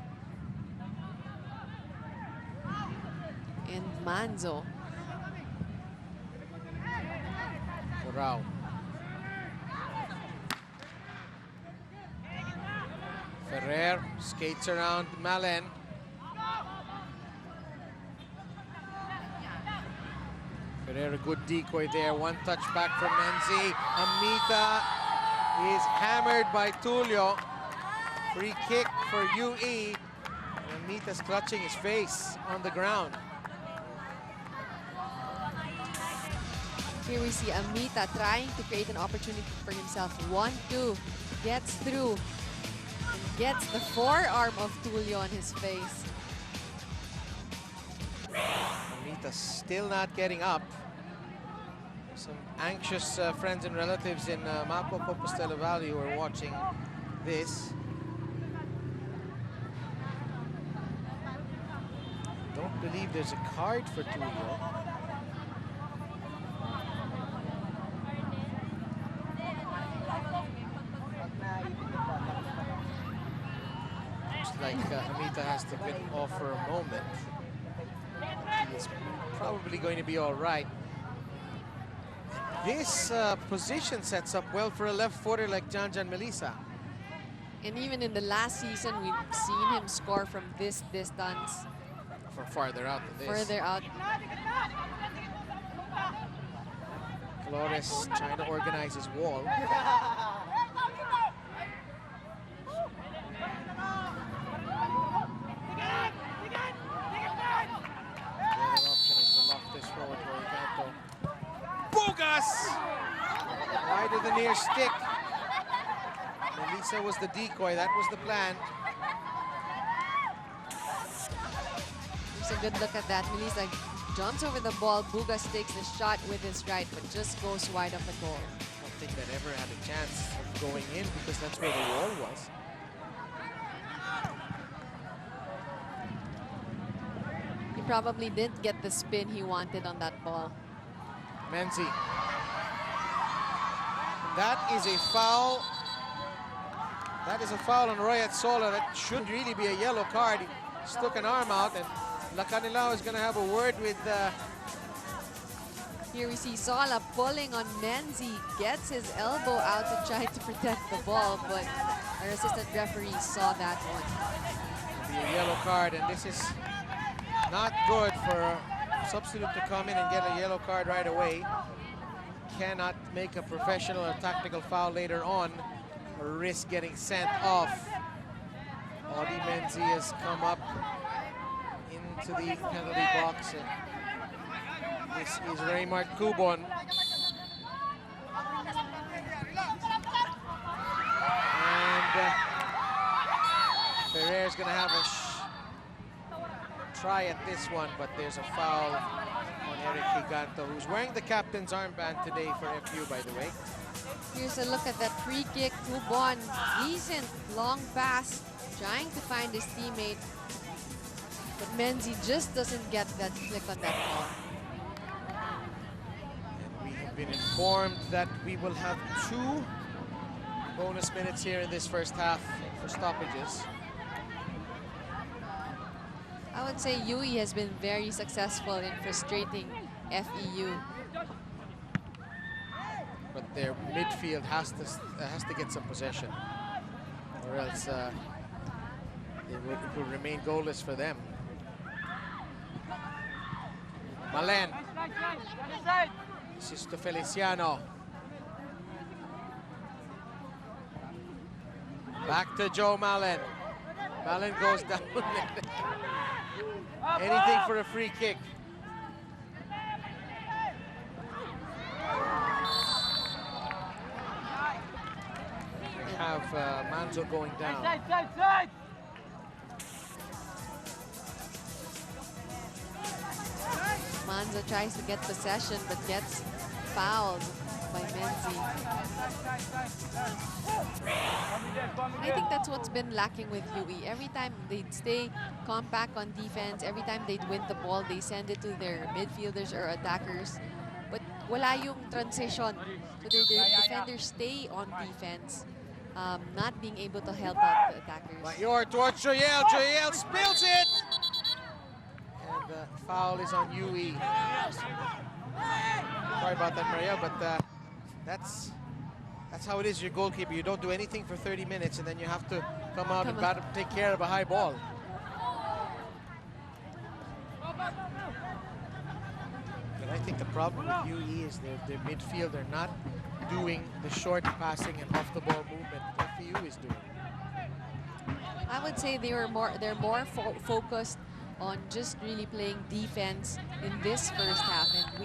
and Manzo. Burao. Ferrer skates around Malen. Ferrer, a good decoy there. One touch back from Menzi. Amita is hammered by Tulio. Free kick for UE. And Amita's clutching his face on the ground. Here we see Amita trying to create an opportunity for himself. 1-2, gets through. Gets the forearm of Tulio on his face. Amita still not getting up. Some anxious friends and relatives in Mapo Compostela Valley who are watching this. Don't believe there's a card for Tulio. Looks like Amita has to get off for a moment. He's probably going to be all right. This position sets up well for a left footer like Janjan Melissa. And even in the last season, we've seen him score from this distance. From farther out than this. Further out. Flores trying to organize his wall. The other option is the Loftus forward where Ricardo. Bugas! Wide of the near stick. Melissa was the decoy, that was the plan. Here's a good look at that. Melissa jumps over the ball. Bugas takes the shot with his right, but just goes wide of the goal. I don't think that ever had a chance of going in because that's where the wall was. He probably didn't get the spin he wanted on that ball. Menzi. That is a foul. That is a foul on Roy Atsola. That should really be a yellow card. He stuck an arm out, and Lacanilao is going to have a word with... Here we see Sola pulling on Menzi. Gets his elbow out to try to protect the ball, but our assistant referee saw that one. Be a yellow card, and this is not good for a substitute to come in and get a yellow card right away. Cannot make a professional or tactical foul later on or risk getting sent off. Audi Menzi has come up into the penalty box, and this is Raymart Cubon. And Ferrer's gonna have a try at this one, but there's a foul on Eric Giganto, who's wearing the captain's armband today for FEU, by the way. Here's a look at that free kick. Cubon, decent long pass, trying to find his teammate. But Menzi just doesn't get that flick on that ball. And we have been informed that we will have 2 bonus minutes here in this first half for stoppages. I would say UE has been very successful in frustrating FEU. But their midfield has to get some possession, or else it will remain goalless for them. Malen. This is to Feliciano. Back to Joe Malen. Malen goes down. Anything for a free kick. We have Manzo going down. Manzo tries to get possession but gets fouled by Menzi. I think that's what's been lacking with UE. Every time they'd stay compact on defense, every time they'd win the ball, they send it to their midfielders or attackers. But wala yung transition. So their defenders stay on defense, not being able to help out the attackers. Mayor towards Joyel. Joyel spills it! And the foul is on UE. Sorry about that, Maria, but that's how it is. Your goalkeeper. You don't do anything for 30 minutes, and then you have to come out and take care of a high ball. But I think the problem with UE is their midfield. They're not doing the short passing and off-the-ball movement that FEU is doing. I would say they're more focused on just really playing defense in this first half, and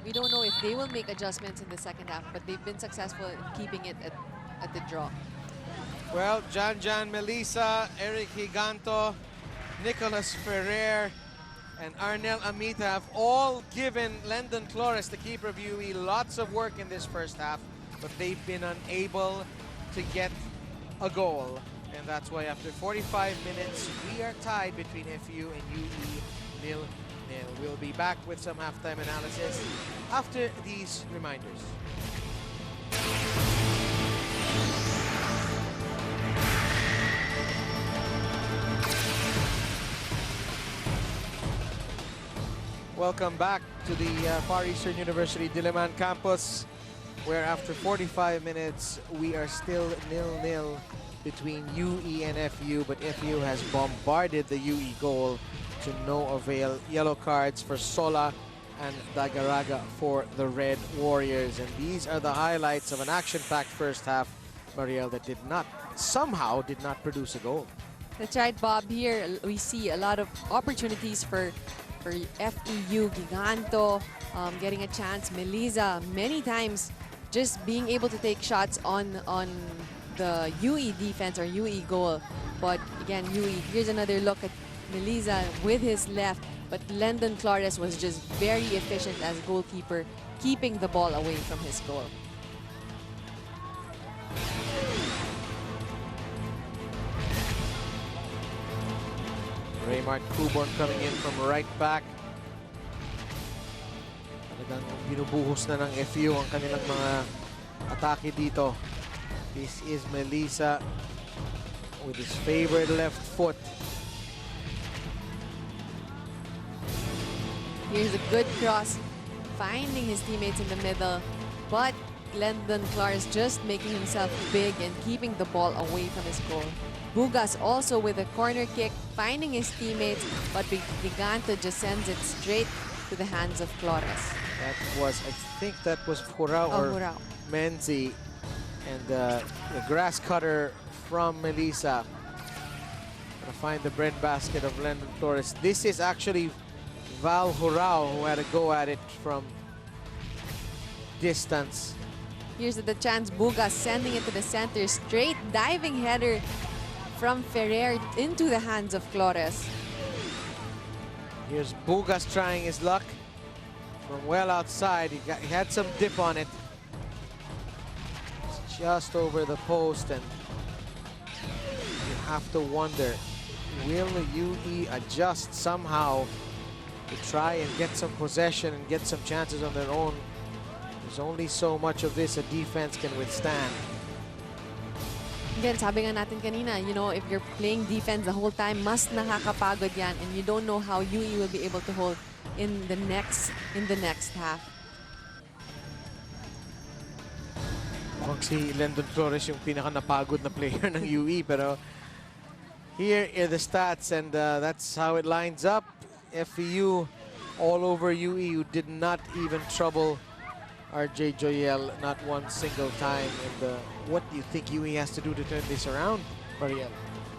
we don't know if they will make adjustments in the second half, but they've been successful in keeping it at the draw. Well, Jan Melissa, Eric Higanto, Nicholas Ferrer, and Arnel Amita have all given Lendon Flores, the keeper of UE, lots of work in this first half, but they've been unable to get a goal. And that's why after 45 minutes, we are tied between FEU and UE 0-0. We'll be back with some halftime analysis after these reminders. Welcome back to the Far Eastern University Diliman campus, where after 45 minutes, we are still 0-0 between UE and FEU, but FEU has bombarded the UE goal to no avail. Yellow cards for Sola and Dagaraga for the Red Warriors. And these are the highlights of an action-packed first half, Mariel, that somehow did not produce a goal. That's right, Bob. Here we see a lot of opportunities for FEU. Giganto getting a chance. Melisa many times just being able to take shots on the UE defense or UE goal. But again, UE, here's another look at Melisa with his left. But Lendon Flores was just very efficient as goalkeeper, keeping the ball away from his goal. Raymart Coburn coming in from right back. Talagang binubuhos na ng FEU ang kanilang mga atake dito. This is Melisa with his favored left foot. Here's a good cross, finding his teammates in the middle, but Lendon Flores just making himself big and keeping the ball away from his goal. Bugas also with a corner kick, finding his teammates, but Giganto just sends it straight to the hands of Flores. I think that was Hurao or Hurao. Menzi. And the grass cutter from Melisa. Gonna find the breadbasket of Lendon Flores. This is actually Val Hurao who had a go at it from distance. Here's the chance, Bugas sending it to the center, straight diving header from Ferrer into the hands of Flores. Here's Bugas trying his luck from well outside. He had some dip on it. It's just over the post, and you have to wonder, will UE adjust somehow to try and get some possession and get some chances on their own? There's only so much of this a defense can withstand. Again, sabi nga natin kanina, you know, if you're playing defense the whole time, mas nakakapagod yan, and you don't know how UE will be able to hold in the next half. Mukhang si Lendon Flores yung pinaka-napagod na player ng UE, pero here are the stats, and that's how it lines up. FEU all over UE, who did not even trouble RJ Joyel not one single time. And what do you think UE has to do to turn this around, Mariel?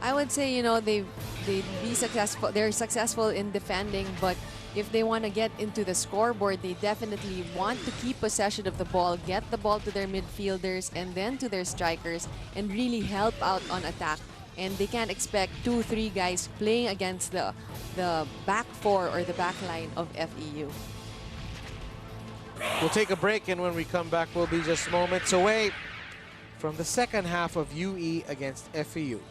I would say, you know, they'd be successful. They're successful in defending, but if they want to get into the scoreboard, they definitely want to keep possession of the ball, get the ball to their midfielders and then to their strikers, and really help out on attack. And they can't expect 2-3 guys playing against the back four or the back line of FEU. We'll take a break, and when we come back, we'll be just moments away from the second half of UE against FEU.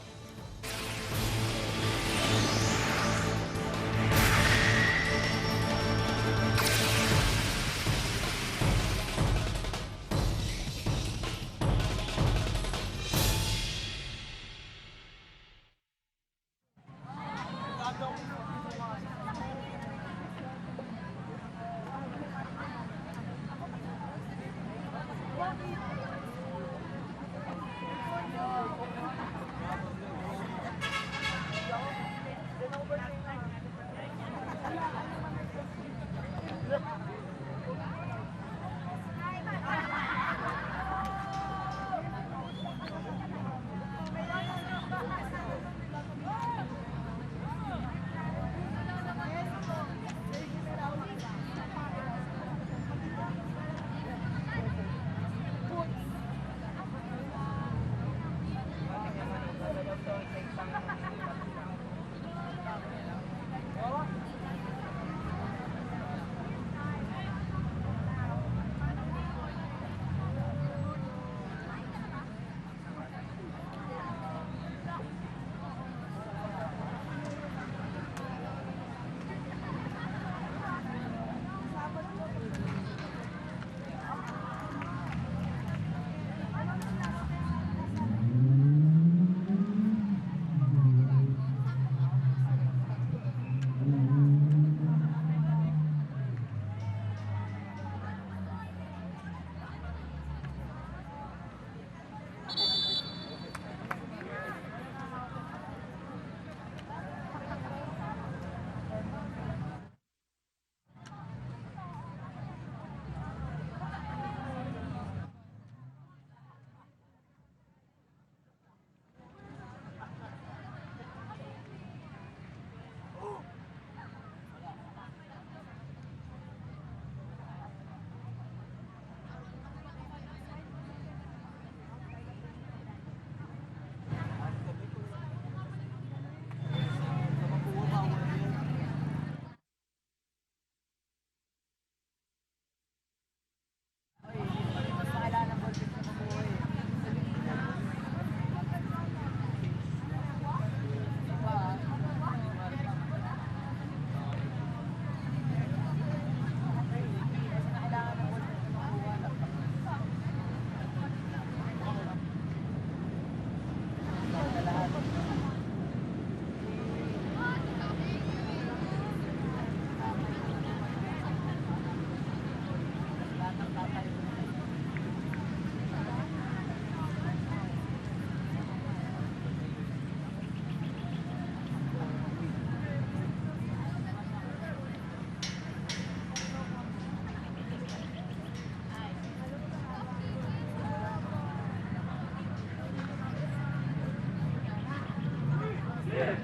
This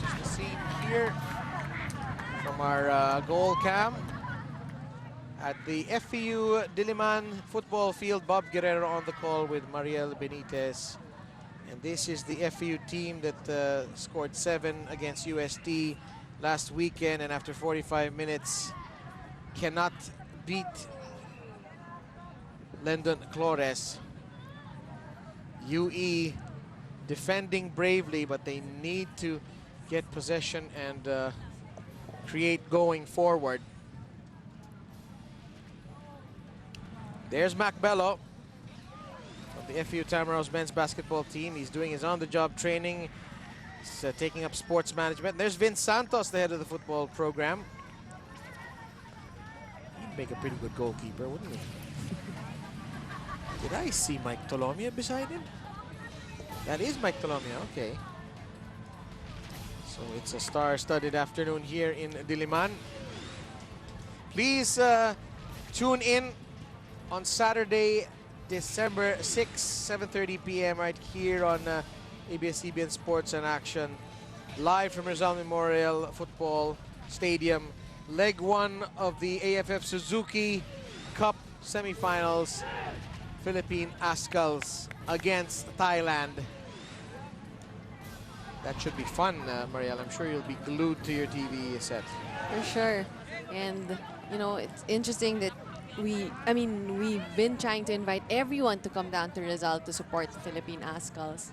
is the scene here from our goal cam at the FEU Diliman football field. Bob Guerrero on the call with Mariel Benitez. And this is the FEU team that scored 7 against UST last weekend, and after 45 minutes cannot beat Lendon Clores. UE defending bravely, but they need to get possession and create going forward. There's Mac Bello of the FEU Tamaraws men's basketball team. He's doing his on-the-job training. He's taking up sports management. There's Vince Santos, the head of the football program. He'd make a pretty good goalkeeper, wouldn't he? Did I see Mike Tolomia beside him? That is Mike Tolomia, okay. So it's a star-studded afternoon here in Diliman. Please tune in on Saturday, December 6, 7:30 p.m. right here on ABS-CBN Sports and Action. Live from Rizal Memorial Football Stadium. Leg 1 of the AFF Suzuki Cup semifinals. Philippine Ascals against Thailand. That should be fun, Mariel. I'm sure you'll be glued to your TV set. For sure. And, you know, it's interesting that we've been trying to invite everyone to come down to Rizal to support the Philippine Ascals.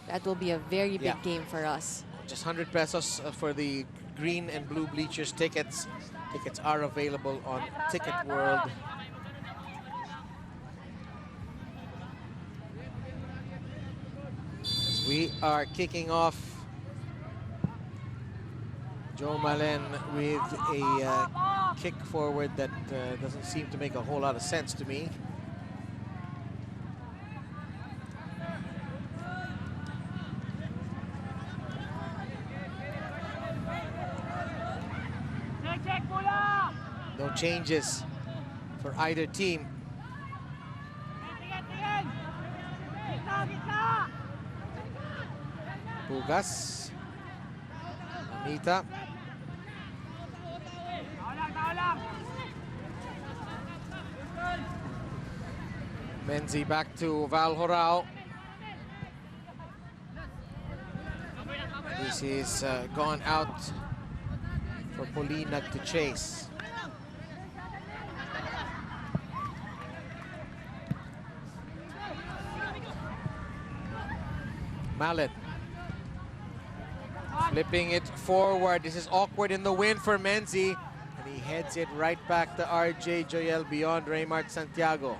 That will be a very big game for us. Just 100 pesos for the green and blue bleachers tickets. Tickets are available on Ticket World. As we are kicking off, Joe Malen with a kick forward that doesn't seem to make a whole lot of sense to me. No changes for either team. Pugas. Amita. Menzi back to Val Horao. This is gone out for Polinag to chase. Mallet flipping it forward. This is awkward in the wind for Menzi, and he heads it right back to RJ Joel beyond Raymart Santiago.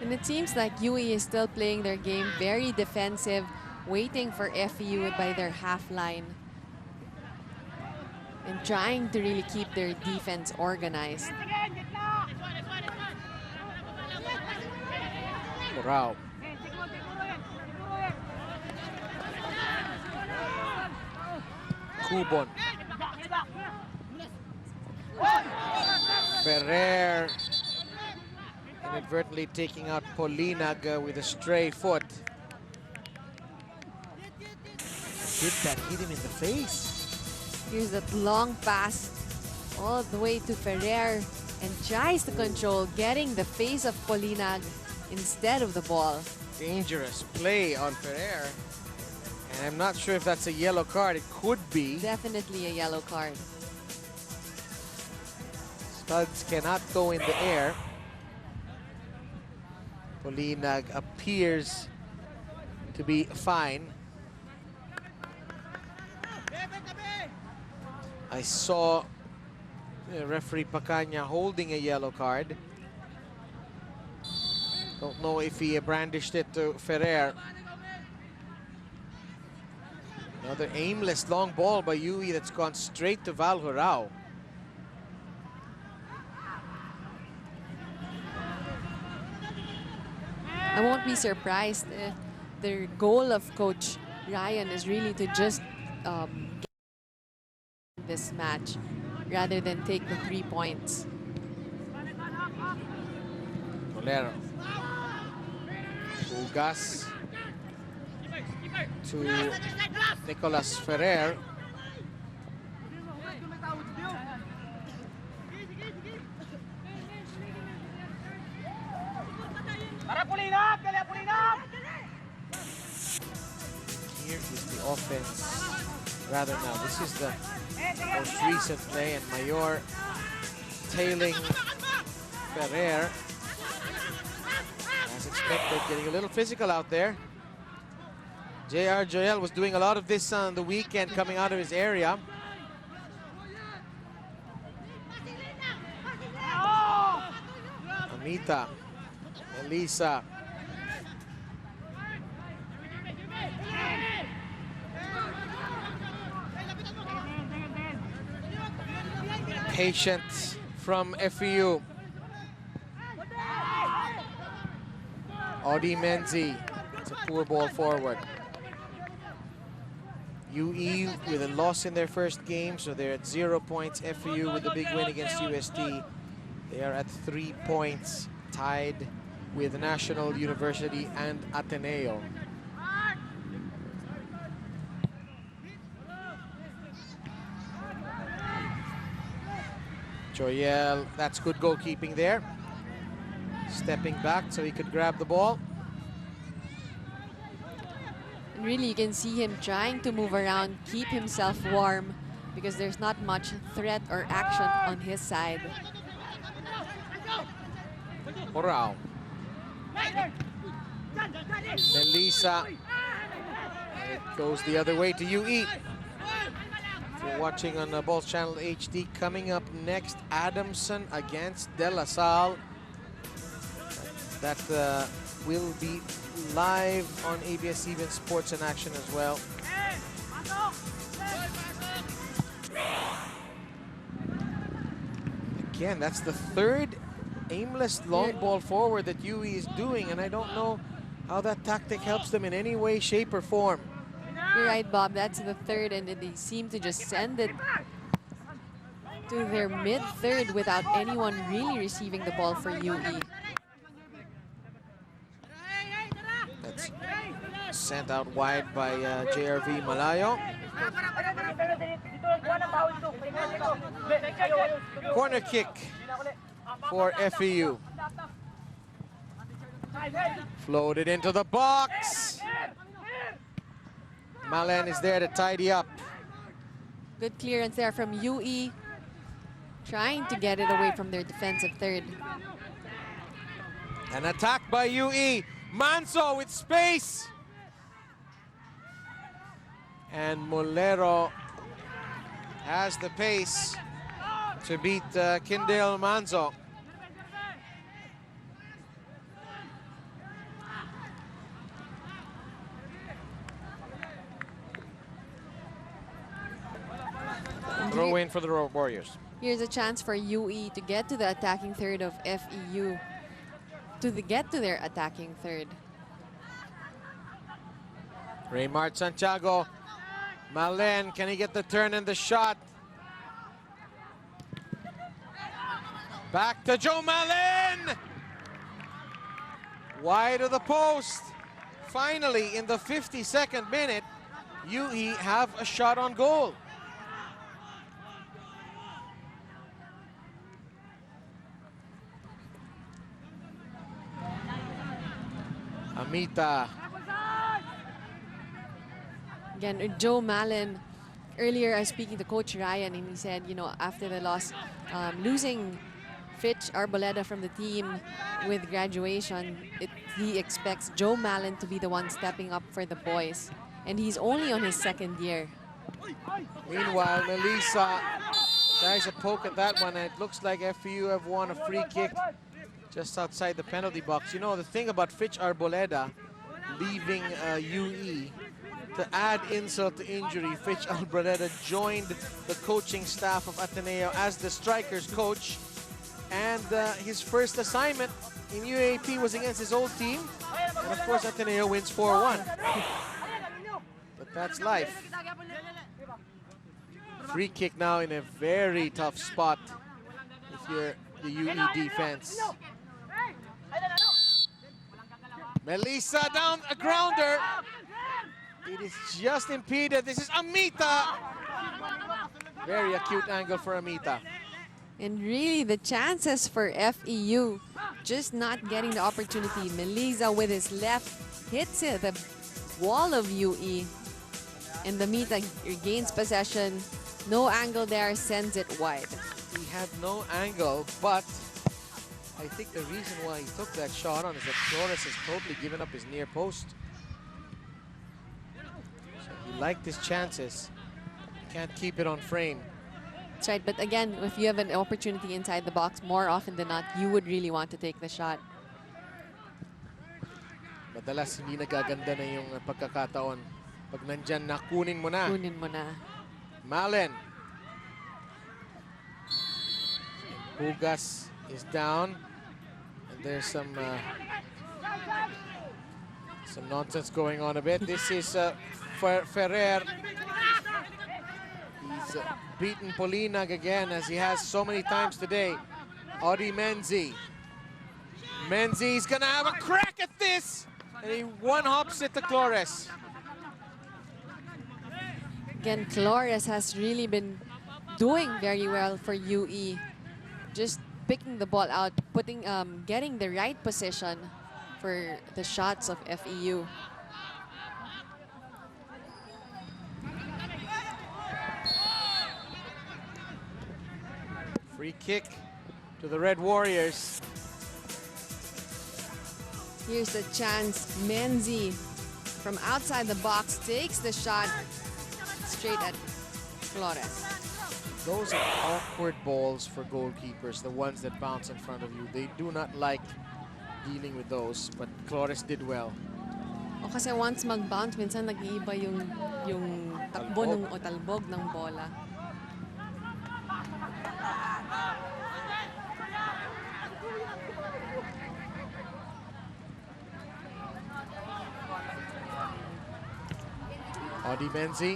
And it seems like UE is still playing their game very defensive, waiting for FEU by their half line and trying to really keep their defense organized. Horao. Cubon. Ferrer inadvertently taking out Polinag with a stray foot. Did that hit him in the face? Here's that long pass all the way to Ferrer and tries to control, getting the face of Polinag instead of the ball. Dangerous play on Ferrer. And I'm not sure if that's a yellow card. It could be. Definitely a yellow card. Studs cannot go in the air. Polinag appears to be fine. I saw referee Pacanya holding a yellow card. Don't know if he brandished it to Ferrer. Another aimless long ball by UE that's gone straight to Val Hurao. I won't be surprised if the goal of Coach Ryan is really to just get this match rather than take the 3 points. Molero. Ugas to Nicolas Ferrer. Here is the offense. Rather now, this is the most recent play, and Mayor tailing Ferrer. As expected, getting a little physical out there. J.R. Joel was doing a lot of this on the weekend, coming out of his area. Amita, Elisa. Patient from FEU. Audi Menzi. It's a poor ball forward. UE with a loss in their first game, so they're at 0 points. FEU with a big win against UST. They are at 3 points, tied with National University and Ateneo. Joyel, that's good goalkeeping there. Stepping back so he could grab the ball. And really, you can see him trying to move around, keep himself warm, because there's not much threat or action on his side. Morao. Melissa. It goes the other way to UE. If you're watching on Balls Channel HD, coming up next, Adamson against De La Salle. That will be live on ABS-CBN Sports in Action as well. Again, that's the third aimless long ball forward that UE is doing, and I don't know how that tactic helps them in any way, shape, or form. You're right, Bob. That's the third, and they seem to just send it to their mid-third without anyone really receiving the ball for UE. That's sent out wide by JRV Malayo. Corner kick for FEU. Floated into the box. Malen is there to tidy up. Good clearance there from UE, trying to get it away from their defensive third. An attack by UE. Manso with space. And Molero has the pace to beat Kindale Manzo. Throw in for the Warriors. Here's a chance for UE to get to the attacking third of FEU. Get to their attacking third. Raymart Santiago. Malen, can he get the turn and the shot? Back to Joe Malen! Wide of the post. Finally, in the 52nd minute, UE have a shot on goal. Amita. Again, Joe Mallon, earlier I was speaking to Coach Ryan, and he said, you know, after the loss, losing Fitch Arboleda from the team with graduation, he expects Joe Mallon to be the one stepping up for the boys. And he's only on his second year. Meanwhile, Melissa tries a poke at that one, and it looks like FEU have won a free kick just outside the penalty box. You know, the thing about Fitch Arboleda leaving UE, to add insult to injury, Fitch Arboleda joined the coaching staff of Ateneo as the strikers coach. And his first assignment in UAAP was against his old team. And of course, Ateneo wins 4-1. But that's life. Free kick now in a very tough spot if you're the UE defense. Melissa down a grounder. It is just impeded. This is Amita. Very acute angle for Amita. And really, the chances for FEU just not getting the opportunity. Melissa with his left hits it, the wall of UE. And Amita regains possession. No angle there, sends it wide. He had no angle, but I think the reason why he took that shot on is that Flores has totally given up his near post. So he liked his chances. Can't keep it on frame. That's right, but again, if you have an opportunity inside the box, more often than not, you would really want to take the shot. Madalas hindi nagaganda na yung pagkakataon. Pag nandyan na, kunin mo na. Kunin mo na. Mallon. Bugas is down. And there's some nonsense going on a bit. This is Ferrer. He's beaten Polinag again, as he has so many times today. Audi Menzi. Menzi's gonna have a crack at this! And he one-hops it to Flores. Again, Flores has really been doing very well for UE. Just picking the ball out, getting the right position for the shots of FEU. Free kick to the Red Warriors. Here's the chance. Menzi from outside the box takes the shot straight at Flores. Those are awkward balls for goalkeepers, the ones that bounce in front of you. They do not like dealing with those, but Flores did well. O kasi once mag-bounce, minsan nag-iiba yung takbo o talbog ng bola. Audi Menzi.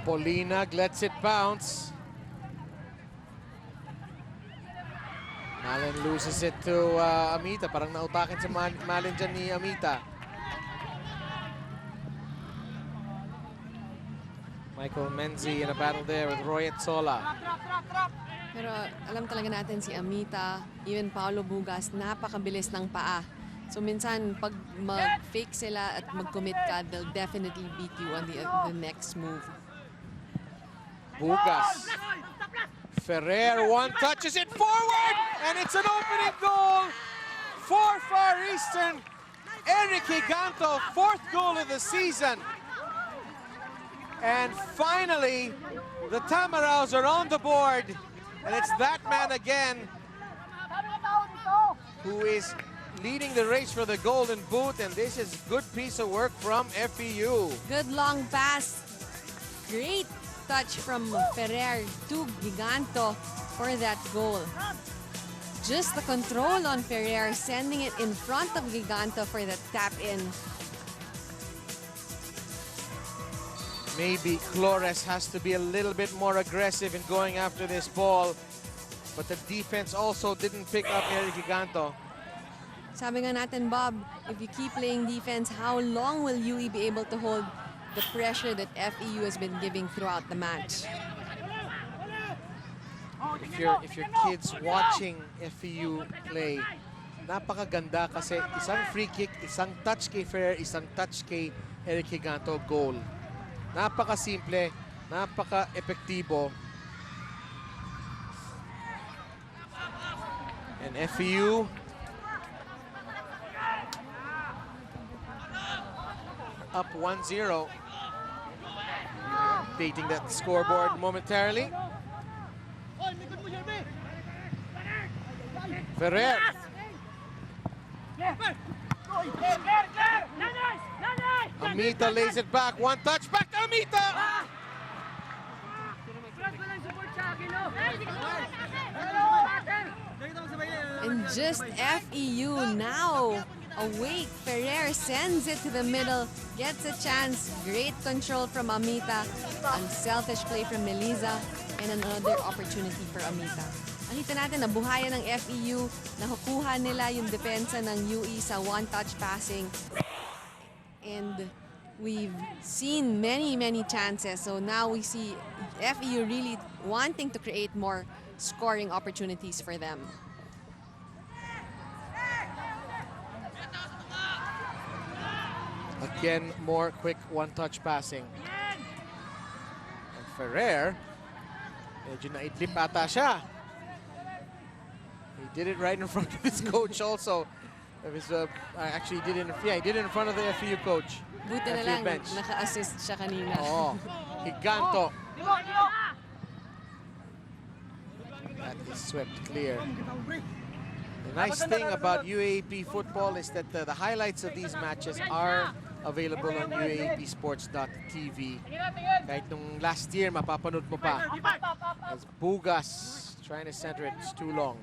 Polinag lets it bounce. Mallon loses it to Amita. Parang nautakin si Mallon dyan ni Amita. Michael Menzi in a battle there with Roy Etzola. Pero alam talaga natin si Amita, even Paolo Bugas, napakabilis ng paa. So minsan, pag mag-fake sila at mag-commit ka, they'll definitely beat you on the next move. Bugas. Ferrer touches it forward, and it's an opening goal for Far Eastern. Eric Giganto, 4th goal of the season. And finally, the Tamaraws are on the board. And it's that man again who is leading the race for the Golden Boot. And this is a good piece of work from FEU. Good long pass. Great touch from Ferrer to Giganto for that goal. Just the control on Ferrer, sending it in front of Giganto for the tap-in. Maybe Flores has to be a little bit more aggressive in going after this ball. But the defense also didn't pick up Eric Giganto. Sabi nga natin, Bob, if you keep playing defense, how long will UE be able to hold the pressure that FEU has been giving throughout the match? If your kids watching FEU play, napakaganda kasi isang free kick, isang touch kay Ferrer, isang touch kay Eric Higanto, goal. Napakasimple, napaka-epektibo. And FEU up 1-0. Updating that scoreboard momentarily. Ferrer. Amita lays it back. One touch back to Amita. And just FEU now awake. Ferrer sends it to the middle, gets a chance. Great control from Amita. Unselfish play from Melissa. And another opportunity for Amita. Nakita natin na buhayan ng FEU, nakukuha nila yung depensa ng UE sa one-touch passing. And we've seen many chances. So now we see FEU really wanting to create more scoring opportunities for them. Again, more quick one-touch passing. And Ferrer, medyo naidlip ata siya. He did it right in front of his coach also. Actually, he did it in front of the FEU coach. Buti na FEU lang, bench. naka-assist siya kanina. Oh, Higanto. That is swept clear. The nice thing about UAAP football is that the highlights of these matches are available on UAAPsports.tv. Kahit nung last year, mapapanood mo pa. As Bugas trying to center it, it's too long.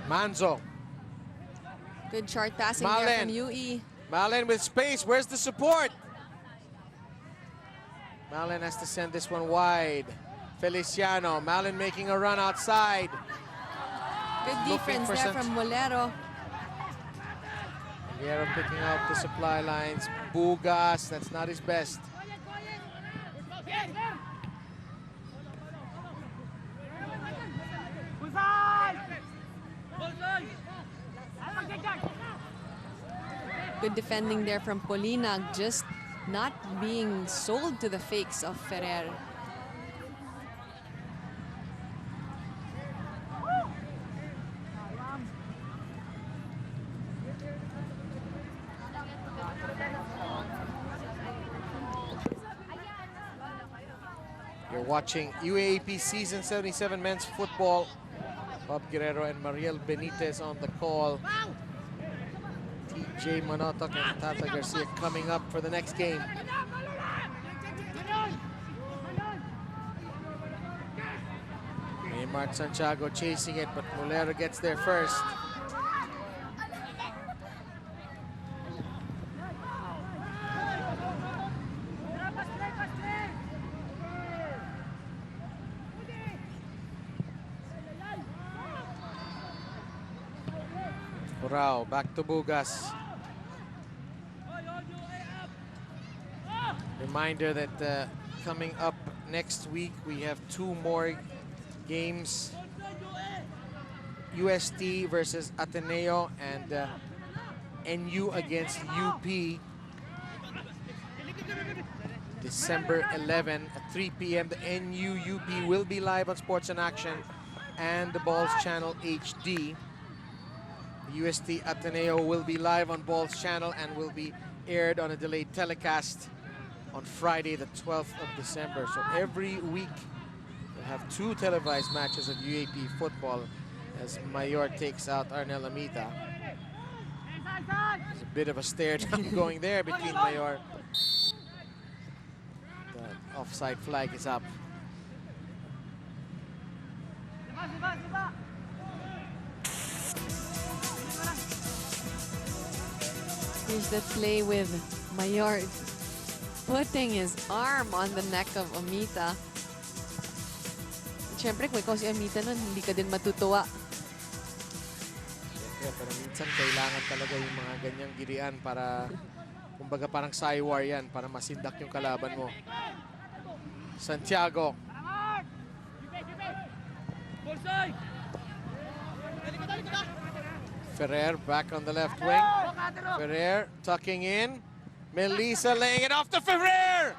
Manzo. Good short passing there Malen. from UE. Malen with space. Where's the support? Malen has to send this one wide. Feliciano. Malen making a run outside. Good Looking defense for there some- from Molero. Guerrero picking out the supply lines. Bugas, that's not his best. Good defending there from Polina, just not being sold to the fakes of Ferrer. You're watching UAAP Season 77 Men's Football. Bob Guerrero and Mariel Benitez on the call. TJ Manotok and Tata Garcia coming up for the next game. Neymar Santiago chasing it, but Molero gets there first. Rao back to Bugas. Reminder that coming up next week we have two more games. UST versus Ateneo and NU against UP. December 11 at 3 p.m. The NU UP will be live on Sports in Action and the Balls Channel HD. The UST Ateneo will be live on Balls Channel and will be aired on a delayed telecast on Friday, the 12th of December. So every week we'll have two televised matches of UAP football as Mayor takes out Arnel Amita. There's a bit of a stare down going there between Mayor. The offside flag is up. Here's the play with Mayor putting his arm on the neck of Amita. Siyempre, kung ikaw si Amita nun, hindi ka din matutuwa. Siyempre, pero minsan kailangan talaga yung mga ganyang girian para, kumbaga parang saywar yan, para masindak yung kalaban mo. Santiago. Ferrer back on the left wing. Ferrer tucking in. Melissa laying it off to Ferrer!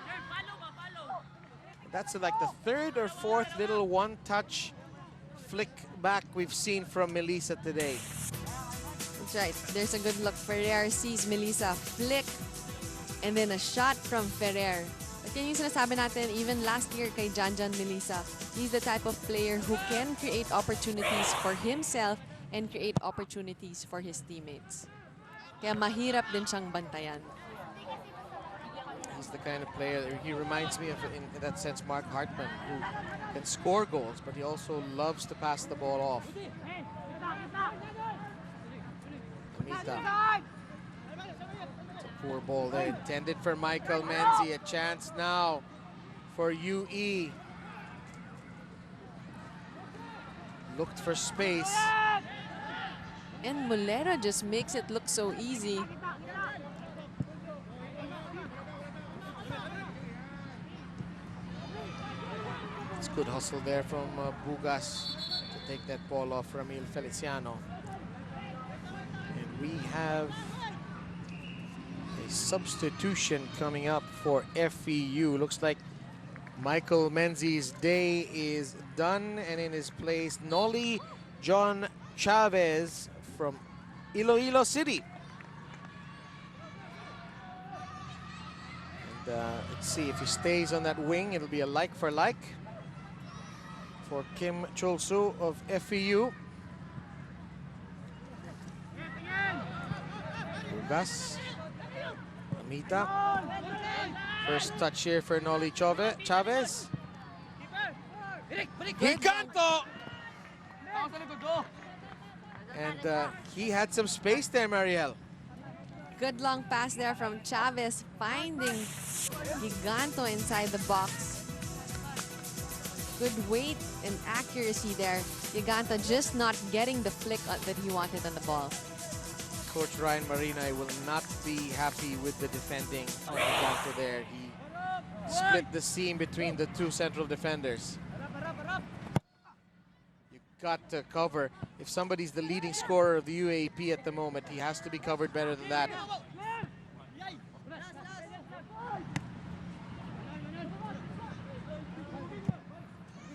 That's like the third or fourth little one-touch flick back we've seen from Melissa today. That's right. There's a good look. Ferrer sees Melissa flick and then a shot from Ferrer. At yun yung sinasabi natin, even last year kay Janjan Melissa, he's the type of player who can create opportunities for himself and create opportunities for his teammates. Kaya mahirap din siyang bantayan. He's the kind of player, he reminds me of, in that sense, Mark Hartman, who can score goals, but he also loves to pass the ball off. Amita. It's a poor ball there, intended for Michael Menzi. A chance now for UE. Looked for space. And Mulero just makes it look so easy. It's good hustle there from Bugas to take that ball off Ramil Feliciano. And we have a substitution coming up for FEU. Looks like Michael Menzi's day is done, and in his place, Noli John Chavez from Iloilo City. And let's see if he stays on that wing. It'll be a like for like for Kim Chol-soo of FEU. Bugas. Amita. First touch here for Noli Chavez. Higanto! And he had some space there, Mariel. Good long pass there from Chavez, finding Giganto inside the box. Good weight and accuracy there. Giganto just not getting the flick that he wanted on the ball. Coach Ryan Marina will not be happy with the defending on Giganto there. He split the seam between the two central defenders. You got to cover. If somebody's the leading scorer of the UAAP at the moment, he has to be covered better than that.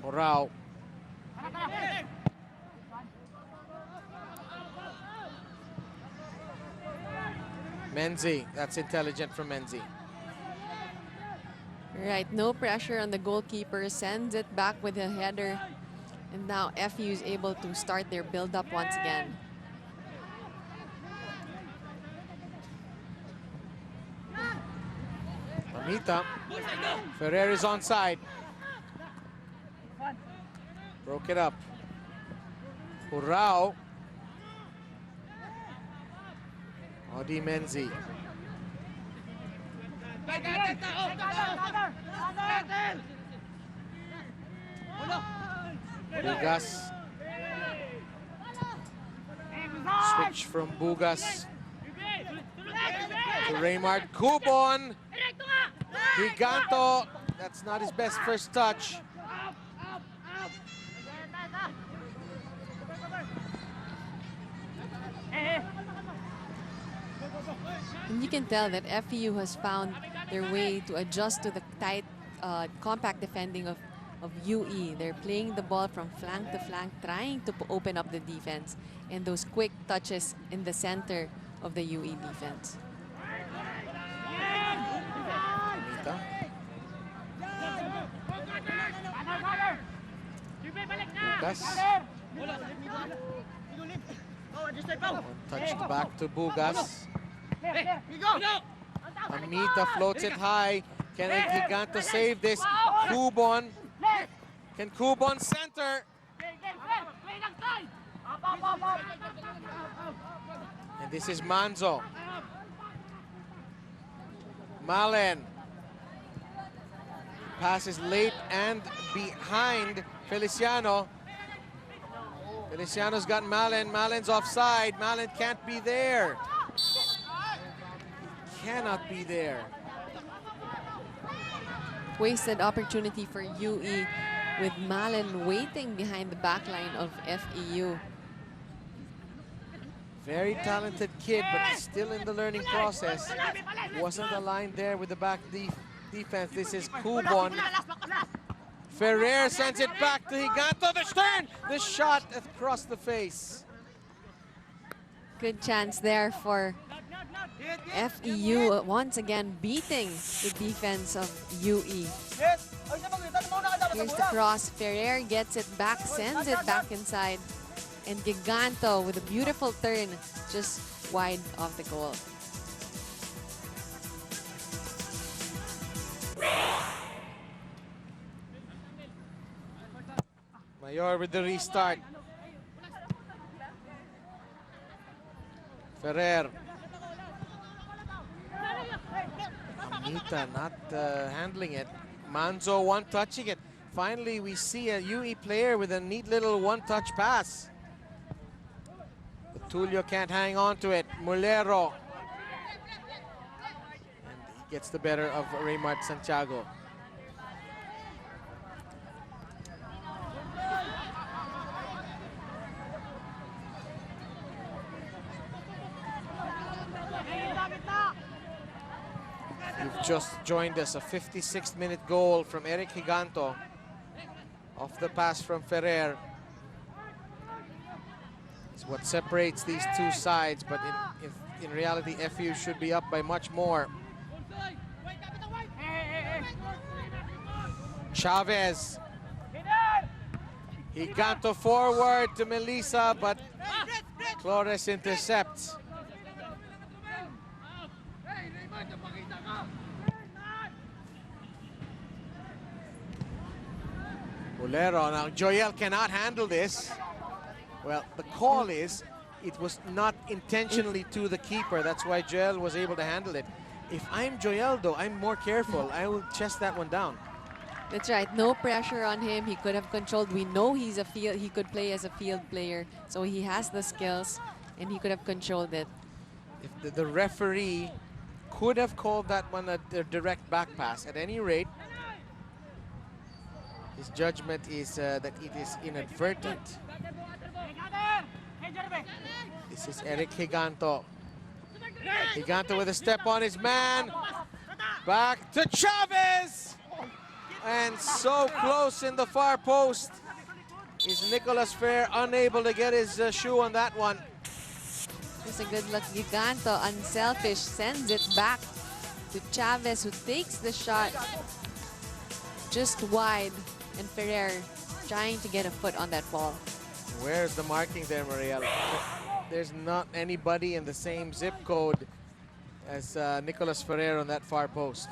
Morao. Menzi, that's intelligent from Menzi. Right, no pressure on the goalkeeper, sends it back with a header. And now FEU is able to start their build-up once again. Amita. Ferrer is onside. Broke it up. Hurao. Odi Menzi. Bugas. Switch from Bugas to Raymart. Kubon. Giganto. That's not his best first touch. And you can tell that FEU has found their way to adjust to the tight, compact defending of UE. They're playing the ball from flank to flank, trying to open up the defense, and those quick touches in the center of the UE defense. Bugas. One touched back to Bugas. Amita floats it high. Can Giganto save this? Kubon. Can Kubon center? And this is Manzo. Malen. Passes late and behind Feliciano. Feliciano's got Malen. Malen's offside. Malen can't be there. He cannot be there. wasted opportunity for UE with Malin waiting behind the back line of FEU. Very talented kid, but still in the learning process. Wasn't aligned there with the back defense. This is Kubon. Ferrer sends it back to Higanto. The turn! The shot across the face. Good chance there for FEU, once again beating the defense of UE. Here's the cross. Ferrer gets it back, sends it back inside. And Giganto with a beautiful turn, just wide of the goal. Mayor with the restart. Ferrer. Amita not handling it. Manzo one-touching it. Finally, we see a UE player with a neat little one-touch pass. But Tulio can't hang on to it. Mulero. And he gets the better of Raymart Santiago. You've just joined us, a 56th minute goal from Eric Higanto off the pass from Ferrer. It's what separates these two sides, but in reality, FEU should be up by much more. Chavez. Higanto forward to Melissa, but Flores intercepts. Mulero. Now Joel cannot handle this. Well, the call is it was not intentionally to the keeper. That's why Joel was able to handle it. If I'm Joel, though, I'm more careful. I will chest that one down. That's right. No pressure on him. He could have controlled. We know he's a field. He could play as a field player, so he has the skills, and he could have controlled it. If the referee could have called that one a direct back pass. At any rate, his judgment is that it is inadvertent. This is Eric Higanto. Higanto with a step on his man. Back to Chavez! And so close in the far post. Is Nicolas Ferrer unable to get his shoe on that one. It's a good look. Giganto, unselfish, sends it back to Chavez, who takes the shot just wide. And Ferrer trying to get a foot on that ball. Where's the marking there, Mariela? There's not anybody in the same zip code as Nicolas Ferrer on that far post.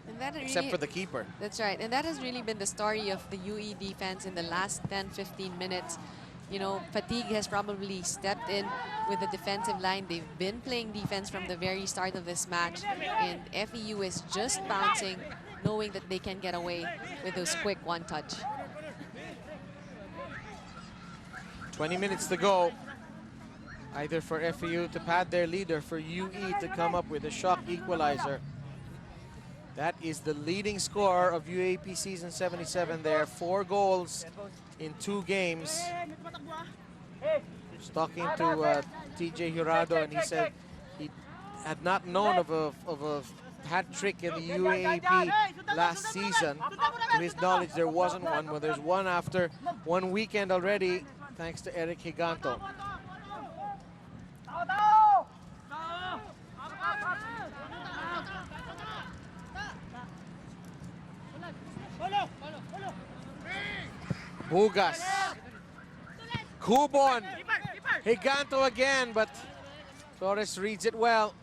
And that except for the keeper. That's right. And that has really been the story of the UE defense in the last 10-15 minutes. You know, fatigue has probably stepped in with the defensive line. They've been playing defense from the very start of this match. And FEU is just bouncing, knowing that they can get away with those quick one-touch. 20 minutes to go. Either for FEU to pad their lead or for UE to come up with a shock equalizer. That is the leading score of UAAP Season 77 there. 4 goals in 2 games. I was talking to TJ Jurado, and he said he had not known of a hat trick in the UAAP last season. To his knowledge, there wasn't one. Well, there's one after 1 weekend already, thanks to Eric Higanto. Bugas. Kubon. Higanto again, but Flores reads it well.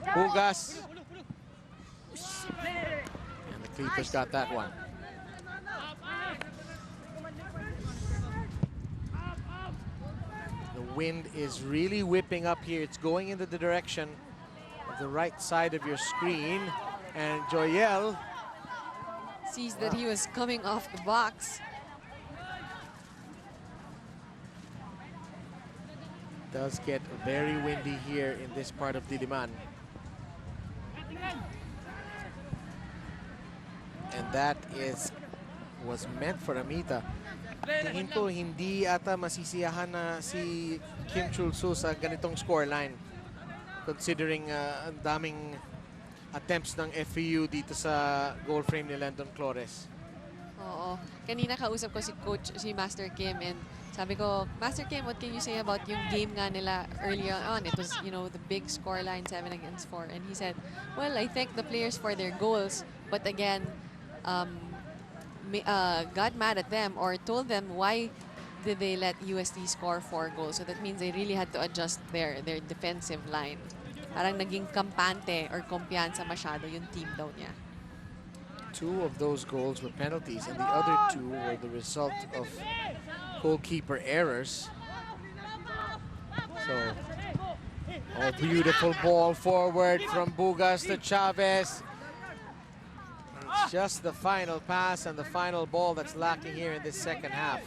Bugas. And the keeper's got that one. The wind is really whipping up here. It's going into the direction of the right side of your screen. And Joel sees that he was coming off the box. does get very windy here in this part of Diliman. And that was meant for Amita. Tingin ko hindi ata masisiyahan na si Kim Chul-soo sa ganitong scoreline. Considering ang daming attempts ng FEU dito sa goal frame ni Landon Flores. Oo. Kanina kausap ko si Master Kim, and sabi ko, Master Kim, what can you say about yung game nga nila earlier on? It was, you know, the big scoreline, 7-4. And he said, well, I thank the players for their goals, but again, got mad at them or told them why did they let UST score 4 goals. So that means they really had to adjust their defensive line. Parang naging kampante or kumpiyansa masyado yung team daw niya. 2 of those goals were penalties, and the other 2 were the result of goalkeeper errors. So, a beautiful ball forward from Bugas to Chavez. It's just the final pass and the final ball that's lacking here in this second half.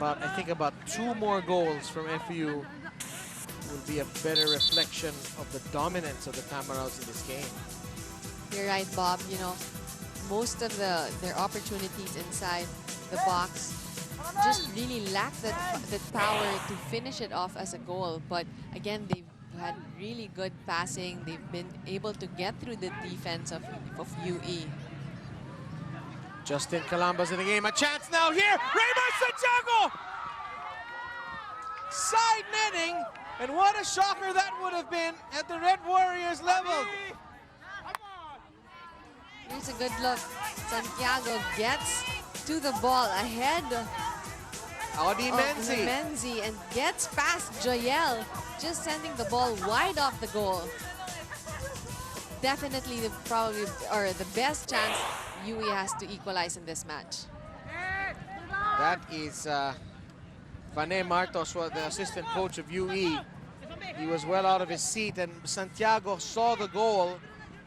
I think about 2 more goals from FEU will be a better reflection of the dominance of the Tamaraws in this game. You're right, Bob. You know, most of their opportunities inside the box just really lack that power to finish it off as a goal. But again, they've had really good passing. They've been able to get through the defense of UE. Justin Calamba's in the game. A chance now here. Raymond Santiago! Side netting. And what a shocker that would have been at the Red Warriors level. Here's a good look. Santiago gets to the ball ahead Audi of Menzi. Menzi and gets past Joyel, just sending the ball wide off the goal. Definitely the best chance UE has to equalize in this match. That is Vane Martos, the assistant coach of UE. He was well out of his seat, and Santiago saw the goal.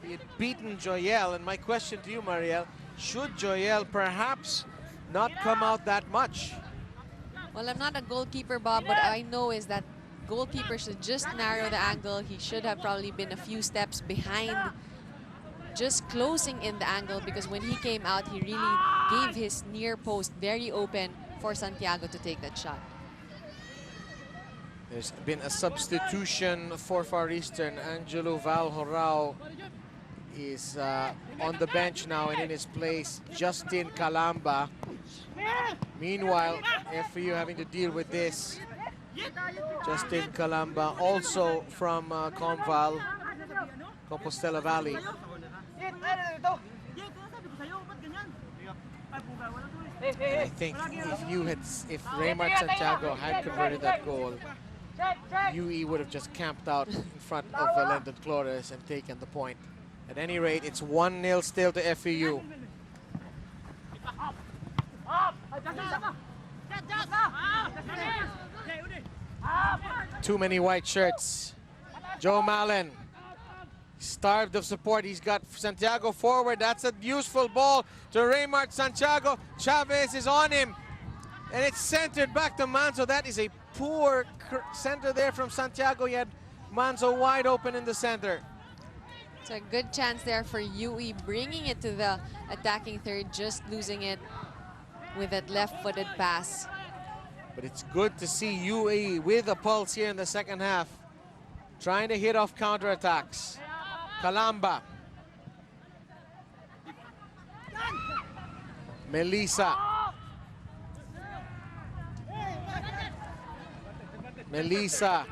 He had beaten Joyel, and my question to you, Mariel, should Joyel perhaps not come out that much? Well, I'm not a goalkeeper, Bob, but I know is that goalkeeper should just narrow the angle. He should have probably been a few steps behind, just closing in the angle, because when he came out, he really gave his near post very open for Santiago to take that shot. There's been a substitution for Far Eastern. Angelo Valhorao is on the bench now, and in his place, Justin Calamba. Meanwhile, FEU having to deal with this. Justin Calamba, also from Comval, Compostela Valley. And I think if Raymart Santiago had converted that goal, UE would have just camped out in front of Landon Flores and taken the point. At any rate, it's 1-0 still to FEU. Too many white shirts. Joe Mallon, starved of support. He's got Santiago forward. That's a useful ball to Raymart Santiago. Chavez is on him, and it's centered back to Manzo. That is a poor center there from Santiago. He had Manzo wide open in the center. It's a good chance there for UE, bringing it to the attacking third, just losing it with that left-footed pass. But it's good to see UE with a pulse here in the second half, trying to hit off counterattacks. Calamba. Melissa. Melissa.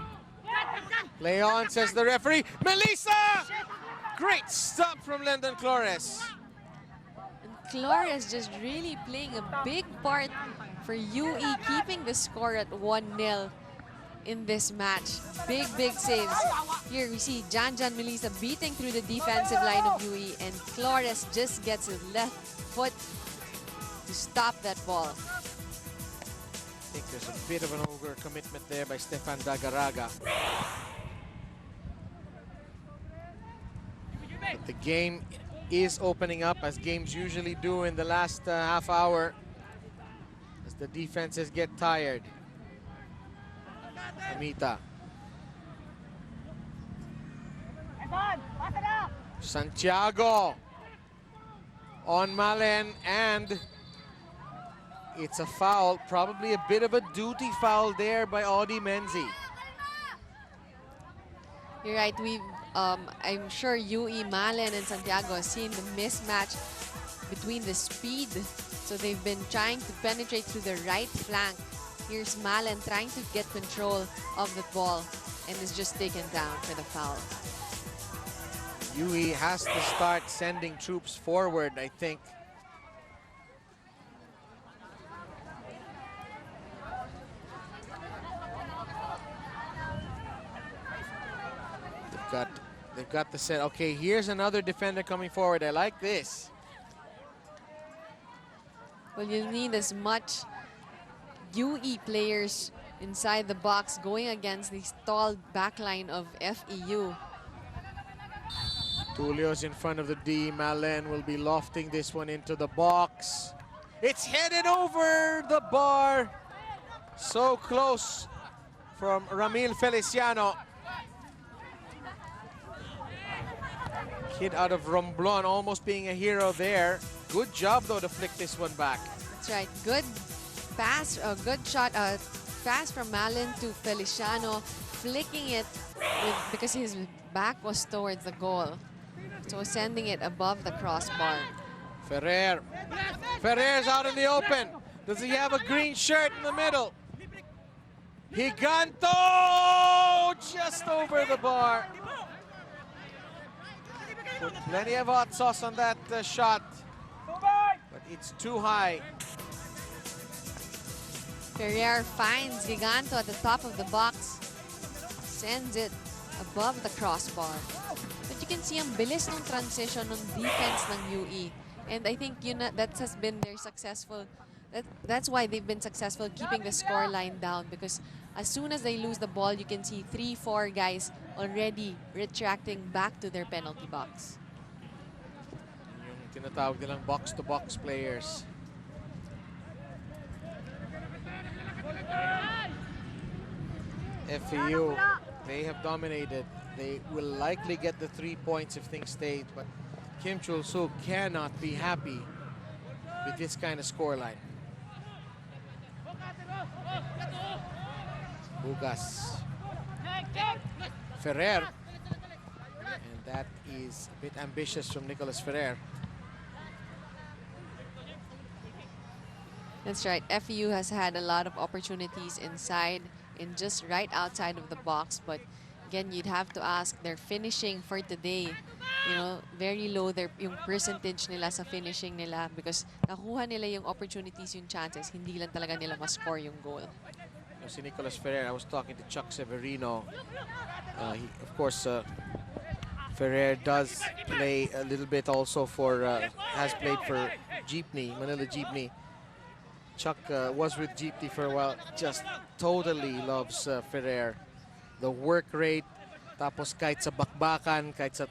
Play on, says the referee. Melissa! Great stop from Landon Flores. And Flores just really playing a big part for UE, keeping the score at 1-0 in this match. Big saves. Here we see Jan Melissa beating through the defensive line of UE, and Flores just gets his left foot to stop that ball. I think there's a bit of an over-commitment there by Stefan Dagaraga. But the game is opening up, as games usually do in the last half hour, as the defenses get tired. Amita. Santiago on Malen, and it's a foul, probably a bit of a duty foul there by Audi Menzi. You're right. I'm sure UE, Malen, and Santiago have seen the mismatch between the speed. So they've been trying to penetrate through the right flank. Here's Malen trying to get control of the ball and is just taken down for the foul. UE has to start sending troops forward, I think. They've got the set. Okay, here's another defender coming forward. I like this. Well, you need as much UE players inside the box going against the stalled backline of FEU. Tulio's in front of the D. Malen will be lofting this one into the box. It's headed over the bar. So close from Ramil Feliciano. Kid out of Romblon, almost being a hero there. Good job, though, to flick this one back. That's right. Good pass, a good shot, pass from Malen to Feliciano, flicking it because his back was towards the goal. So sending it above the crossbar. Ferrer. Ferrer's out in the open. Does he have a green shirt in the middle? Higanto! Just over the bar. Put plenty of hot sauce on that shot, but it's too high. Ferrer finds Giganto at the top of the box, sends it above the crossbar. But you can see ang bilis ng transition ng defense ng UE. And I think that has been their successful, that's why they've been successful keeping the score line down, because as soon as they lose the ball, you can see 3-4 guys already retracting back to their penalty box. Yung tinatawag nilang box-to-box players. FEU, they have dominated. They will likely get the 3 points if things stay, but Kim Chul-soo cannot be happy with this kind of scoreline. Bugas. Ferrer. And that is a bit ambitious from Nicolas Ferrer. That's right. FEU has had a lot of opportunities inside and just right outside of the box. But again, you'd have to ask their finishing for today. You know, very low yung percentage nila sa finishing nila because nakuha nila yung opportunities, yung chances. Hindi lang talaga nila ma-score yung goal. Si Nicolas Ferrer, I was talking to Chuck Severino. Of course, Ferrer does play a little bit also for, has played for Jeepney, Manila Jeepney. Chuck was with Jeepney for a while, just totally loves Ferrer. The work rate, tapos kahit sa bakbakan, kahit sa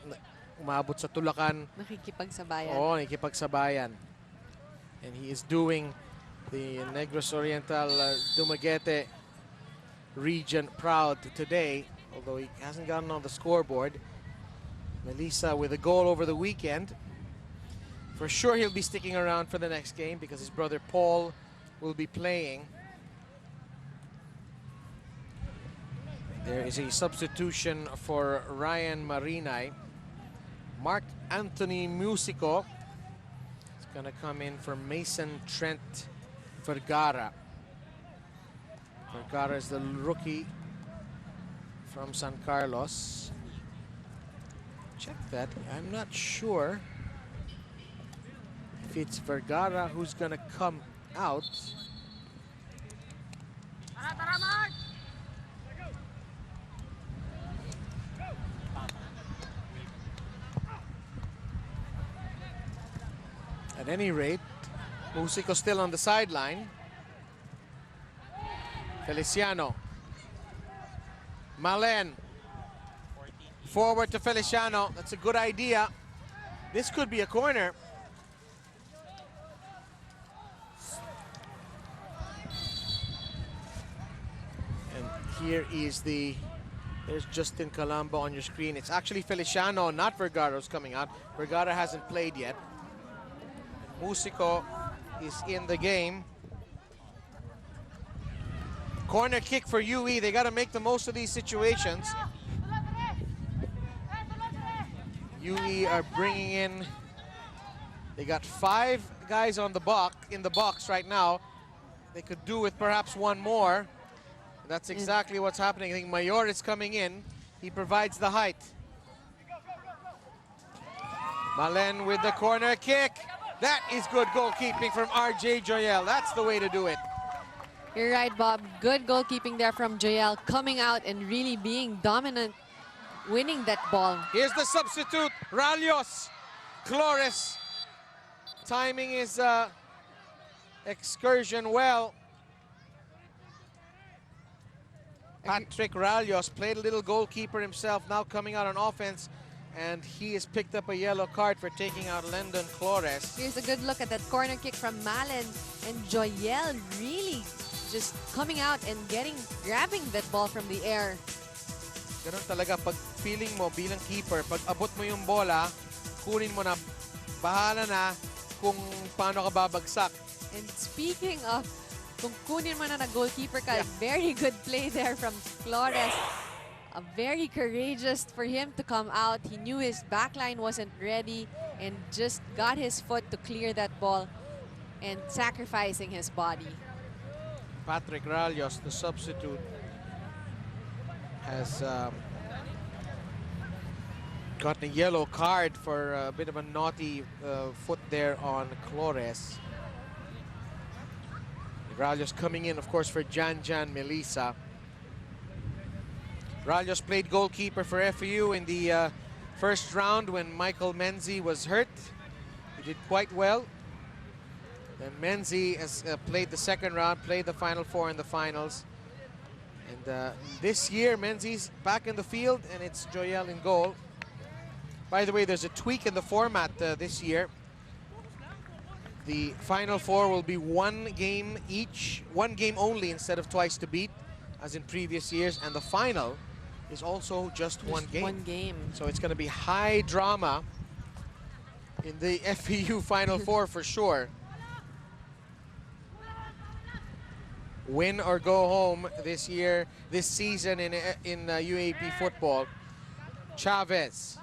umabot sa tulakan. Nakikipagsabayan. Oo, nakikipagsabayan. And he is doing the Negros Oriental Dumaguete region proud today, although he hasn't gotten on the scoreboard. Melissa with a goal over the weekend. For sure he'll be sticking around for the next game because his brother Paul will be playing. There is a substitution for Ryan Marinay. Mark Anthony Musico is gonna come in for Mason Trent Vergara. Vergara is the rookie from San Carlos. Check that. I'm not sure if it's Vergara who's gonna come out. At any rate, Musico still on the sideline. Feliciano. Malen. Forward to Feliciano. That's a good idea. This could be a corner. And Here is there's Justin Calamba on your screen. It's actually Feliciano, not Vergara, who's coming out. Vergara hasn't played yet. Musico is in the game. Corner kick for UE. They got to make the most of these situations. UE are bringing in. They got 5 guys on the box right now. They could do with perhaps one more. That's exactly what's happening. I think Mayor is coming in. He provides the height. Malen with the corner kick. That is good goalkeeping from RJ Joyel. That's the way to do it. You're right, Bob. Good goalkeeping there from Joyel, coming out and really being dominant, winning that ball. Here's the substitute, Ralios. Flores timing his excursion well. Patrick Ralios played a little goalkeeper himself, now coming out on offense, and he has picked up a yellow card for taking out Lendon Flores. Here's a good look at that corner kick from Malen, and Joyel really just coming out and grabbing that ball from the air. Ganun talaga, pag feeling mo bilang keeper, pag abot mo yung bola, kunin mo na, bahala na kung paano ka babagsak. And speaking of kung kunin mo na goalkeeper ka, very good play there from Flores. Very courageous for him to come out. He knew his backline wasn't ready and just got his foot to clear that ball and sacrificing his body. Patrick Ralios, the substitute, has gotten a yellow card for a bit of a naughty foot there on Flores. Ralios coming in, of course, for Jan Melissa. Ralios played goalkeeper for FEU in the first round when Michael Menzi was hurt. He did quite well. Then Menzi has played the second round, played the Final Four in the finals. And this year, Menzi's back in the field, and it's Joyel in goal. By the way, there's a tweak in the format this year. The Final Four will be 1 game each, 1 game only instead of twice to beat, as in previous years. And the final is also just 1 game. 1 game. So it's going to be high drama in the FEU Final Four for sure. Win or go home this year, this season in UAAP football. Chavez.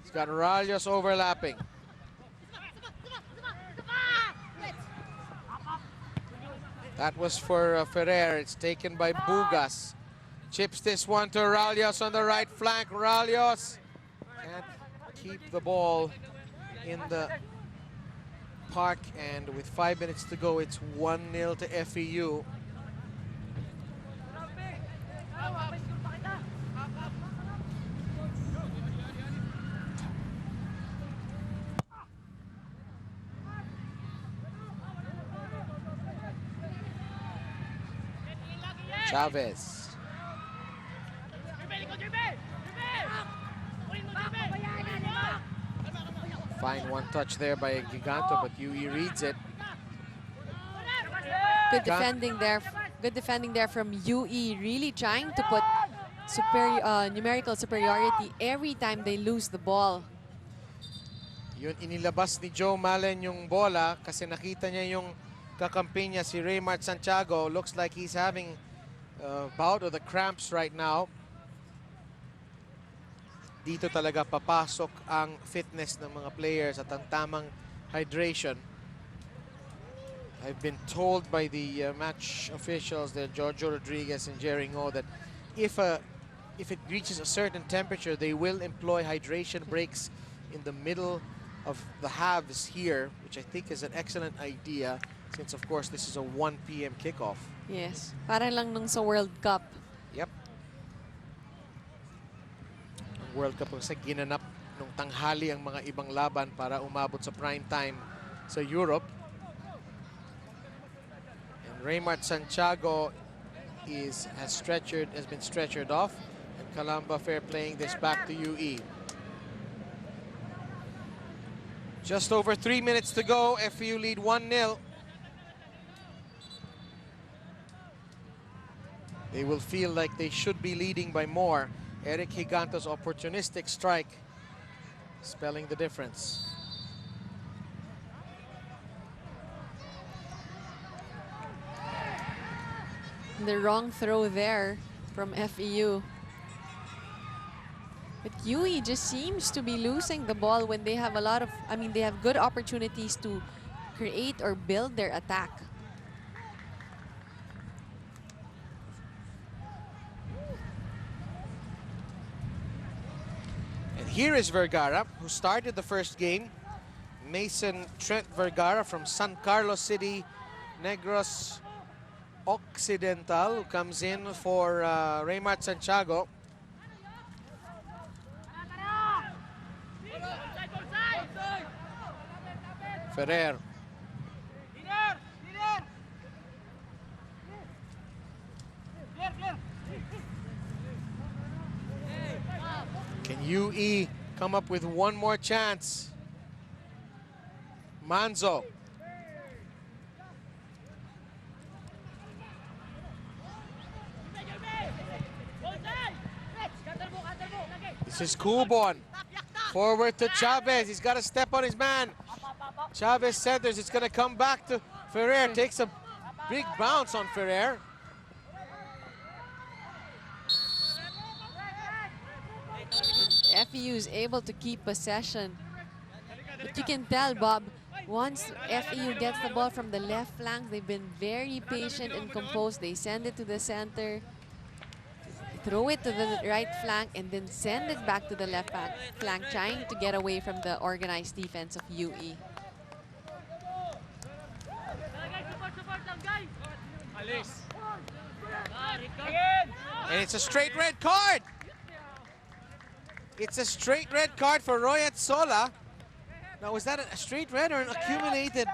He's got Ralios overlapping. That was for Ferrer. It's taken by Bugas. Chips this one to Ralios on the right flank. Ralios can't keep the ball in the park, and with 5 minutes to go, it's 1-0 to FEU. Chavez. Fine one touch there by Giganto, but UE reads it. Good defending there. Good defending there from UE, really trying to put numerical superiority every time they lose the ball. Yun, inilabas ni Joe Malen yung bola kasi nakita niya yung kakampi niya, si Raymart Santiago. Looks like he's having a bout of the cramps right now. Dito talaga papasok ang fitness ng mga players at ang tamang hydration. I've been told by the match officials, that Giorgio Rodriguez and Jerry Ngo, that if it reaches a certain temperature, they will employ hydration breaks in the middle of the halves here, which I think is an excellent idea, since of course this is a 1 p.m. kickoff. Yes, parang lang nung sa World Cup. Yep. Ang World Cup kasi ginanap nung tanghali ang mga ibang laban para umabot sa prime time sa Europe. And Raymart Santiago has been stretchered off, and Calamba Fair playing this back to UE. Just over 3 minutes to go. FEU lead 1-0. They will feel like they should be leading by more. Eric Higanto's opportunistic strike spelling the difference. The wrong throw there from FEU. But UE just seems to be losing the ball when they have a lot of, they have good opportunities to create or build their attack. And here is Vergara, who started the first game. Mason Trent Vergara from San Carlos City, Negros Occidental, who comes in for Raymart Santiago. Ferrer. Can UE come up with one more chance? Manzo. This is Kubon. Forward to Chavez. He's got to step on his man. Chavez centers. It's going to come back to Ferrer. Takes a big bounce on Ferrer. FEU is able to keep possession. But you can tell, Bob, once FEU gets the ball from the left flank, they've been very patient and composed. They send it to the center, throw it to the right flank, and then send it back to the left flank, trying to get away from the organized defense of UE. And it's a straight red card. It's a straight red card for Royat Sola. Now, was that a straight red or an accumulated?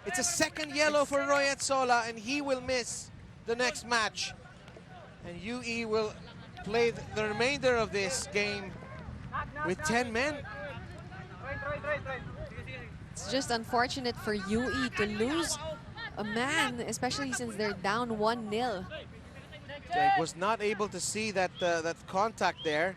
It's a second yellow for Royat Sola, and he will miss the next match. And UE will play the remainder of this game with 10 men. It's just unfortunate for UE to lose a man, especially since they're down 1-0. I was not able to see that that contact there.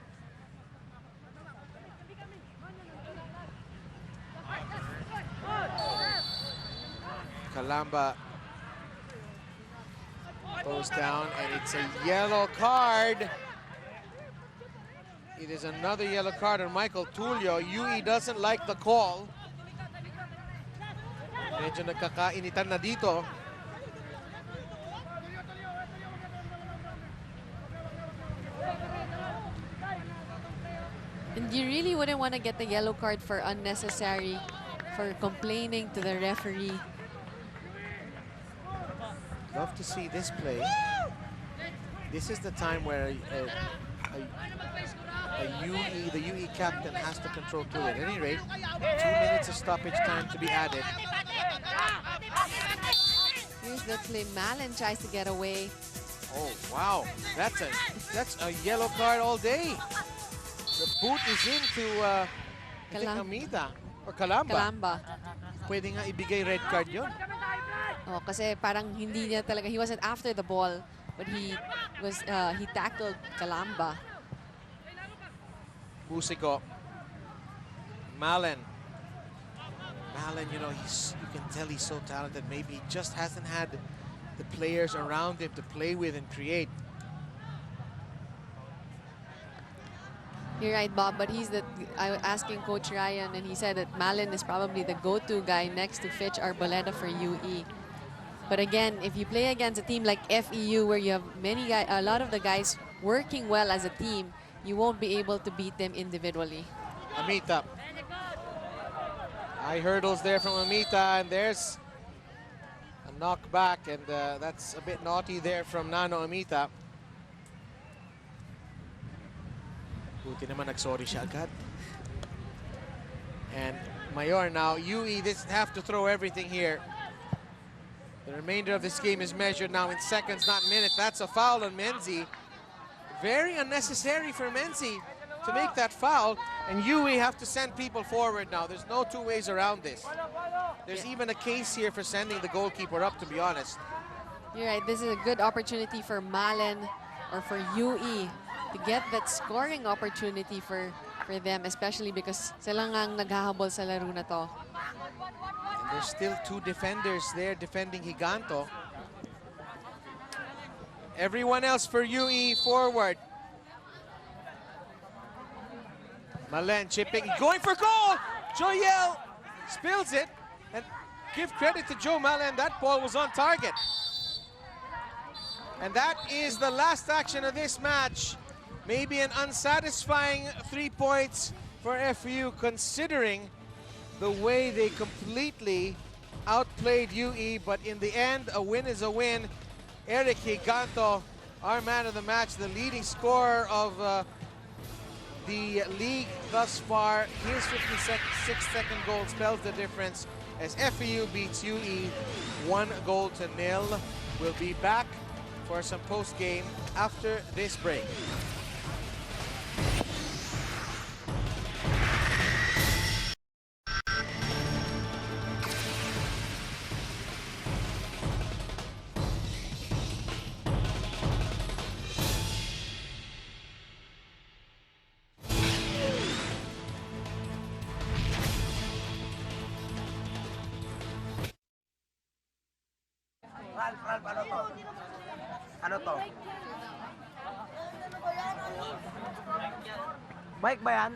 Calamba goes down, and it's a yellow card. It is another yellow card on Michael Tulio. UE doesn't like the call. Medyo nagkakainitan na dito. And you really wouldn't want to get the yellow card for unnecessary, for complaining to the referee. Love to see this play. This is the time where the UE captain has to control play. At any rate, 2 minutes of stoppage time to be added. Here's the play. Malen tries to get away. Oh wow, that's a yellow card all day. The boot is into I think Amita or Calamba. Pwede nga ibigay red card yun. Oh, kasi parang hindi niya talaga, he wasn't after the ball, but he tackled Calamba. Musico. Malen, you know, you can tell he's so talented. Maybe he just hasn't had the players around him to play with and create. You're right, Bob, but I was asking Coach Ryan, and he said that Malen is probably the go-to guy next to Fitch Arboleda for UE. But again, if you play against a team like FEU, where you have a lot of the guys working well as a team, you won't be able to beat them individually. Amita. High hurdles there from Amita, and there's a knockback, and that's a bit naughty there from Nano Amita. Buti naman nagsorry siya agad. And Mayor now, UE doesn't have to throw everything here. The remainder of this game is measured now in seconds, not minutes. That's a foul on Menzi. Very unnecessary for Menzi to make that foul. And UE have to send people forward now. There's no two ways around this. There's even a case here for sending the goalkeeper up, to be honest. You're right. This is a good opportunity for Malen or for UE to get that scoring opportunity for them, especially because sila ngang naghahabol sa laro na to. And there's still two defenders there defending Giganto. Everyone else for UE forward. Malen chipping, going for goal! Joyel spills it, and give credit to Joe Malen, that ball was on target. And that is the last action of this match. Maybe an unsatisfying 3 points for FEU, considering the way they completely outplayed UE, but in the end, a win is a win. Eric Giganto, our man of the match, the leading scorer of the league thus far. His 56-second goal spells the difference as FEU beats UE 1-0. We'll be back for some post-game after this break. Ano to? Bike ba yan?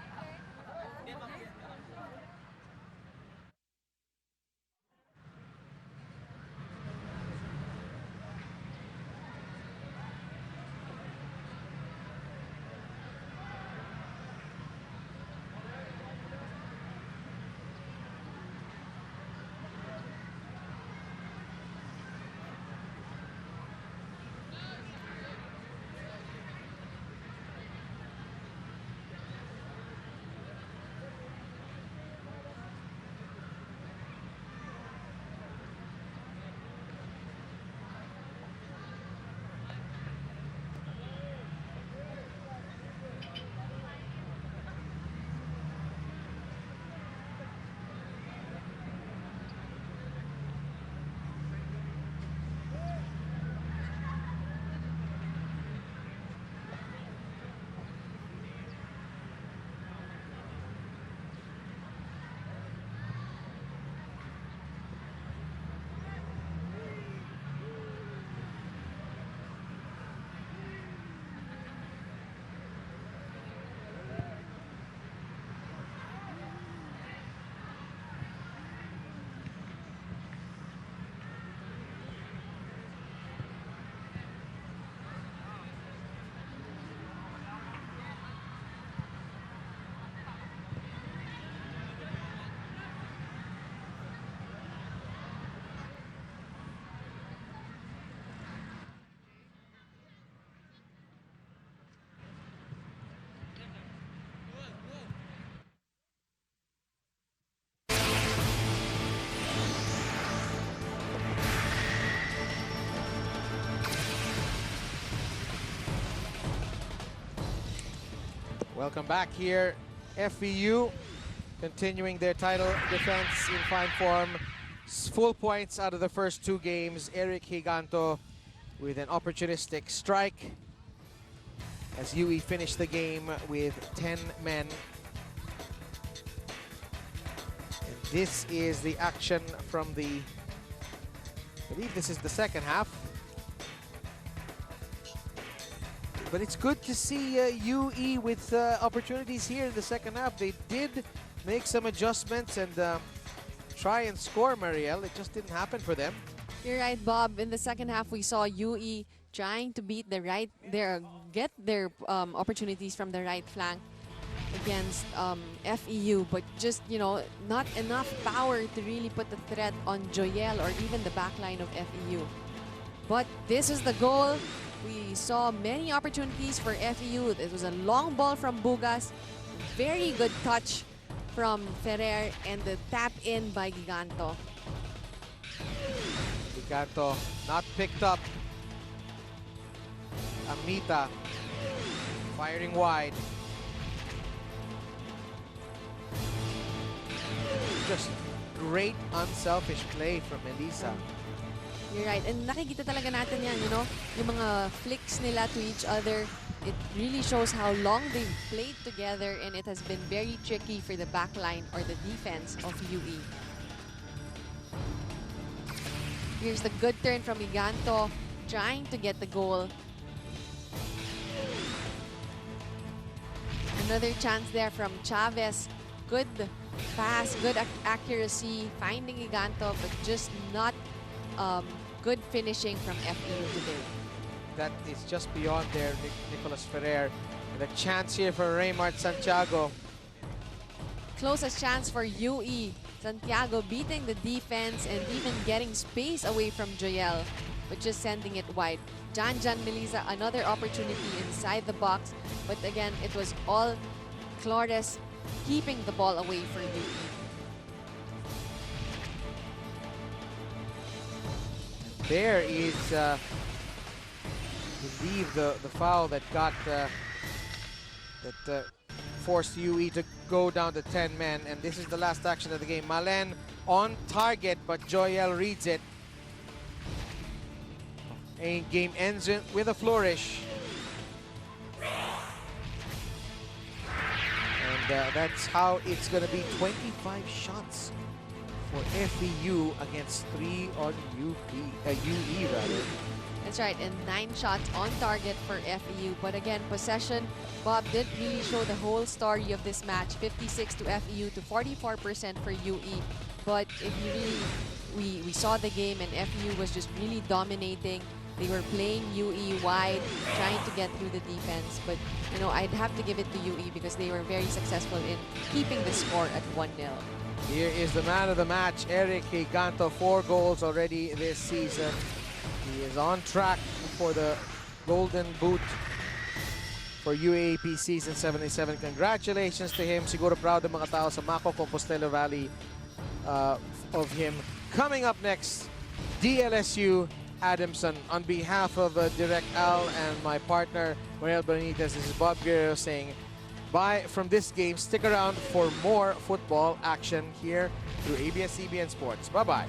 Welcome back here. FEU continuing their title defense in fine form. Full points out of the first two games. Eric Giganto with an opportunistic strike as UE finished the game with 10 men. And this is the action from the, I believe this is the second half. But it's good to see UE with opportunities here in the second half. They did make some adjustments and try and score, Marielle. It just didn't happen for them. You're right, Bob. In the second half, we saw UE trying to beat get their opportunities from the right flank against FEU, but just, you know, not enough power to really put the threat on Joyel or even the backline of FEU. But this is the goal. We saw many opportunities for FEU. It was a long ball from Bugas, very good touch from Ferrer, and the tap in by Giganto. Giganto not picked up. Amita firing wide. Just great unselfish play from Melissa. You're right. And nakikita talaga natin yan, you know, yung mga flicks nila to each other. It really shows how long they've played together, and it has been very tricky for the backline or the defense of UE. Here's the good turn from Iganto, trying to get the goal. Another chance there from Chavez. Good pass, good accuracy, finding Iganto, but just not good finishing from FEU today. That is just beyond there, Nicolas Ferrer. And a chance here for Raymart Santiago. Closest chance for UE. Santiago beating the defense and even getting space away from Joel, but just sending it wide. Jan Melisa, another opportunity inside the box, but again, it was all Flores keeping the ball away for UE. There is, I believe, the foul that got forced UE to go down to 10 men, and this is the last action of the game. Malen on target, but Joel reads it. And game ends with a flourish. And that's how it's going to be 25 shots for FEU against 3 on UE rather. That's right, and 9 shots on target for FEU. But again, possession, Bob did really show the whole story of this match. 56 to FEU to 44% for UE. But if you really, we saw the game and FEU was just really dominating. They were playing UE wide, trying to get through the defense. But, you know, I'd have to give it to UE because they were very successful in keeping the score at 1-0. Here is the man of the match, Eric Higanto, 4 goals already this season. He is on track for the Golden Boot for UAAP Season 77. Congratulations to him. Siguro proud ang mga tao sa Mako Compostela Valley of him. Coming up next, DLSU Adamson. On behalf of Direct Al and my partner, Mariel Benitez, this is Bob Guerrero saying bye from this game. Stick around for more football action here through ABS-CBN Sports. Bye-bye.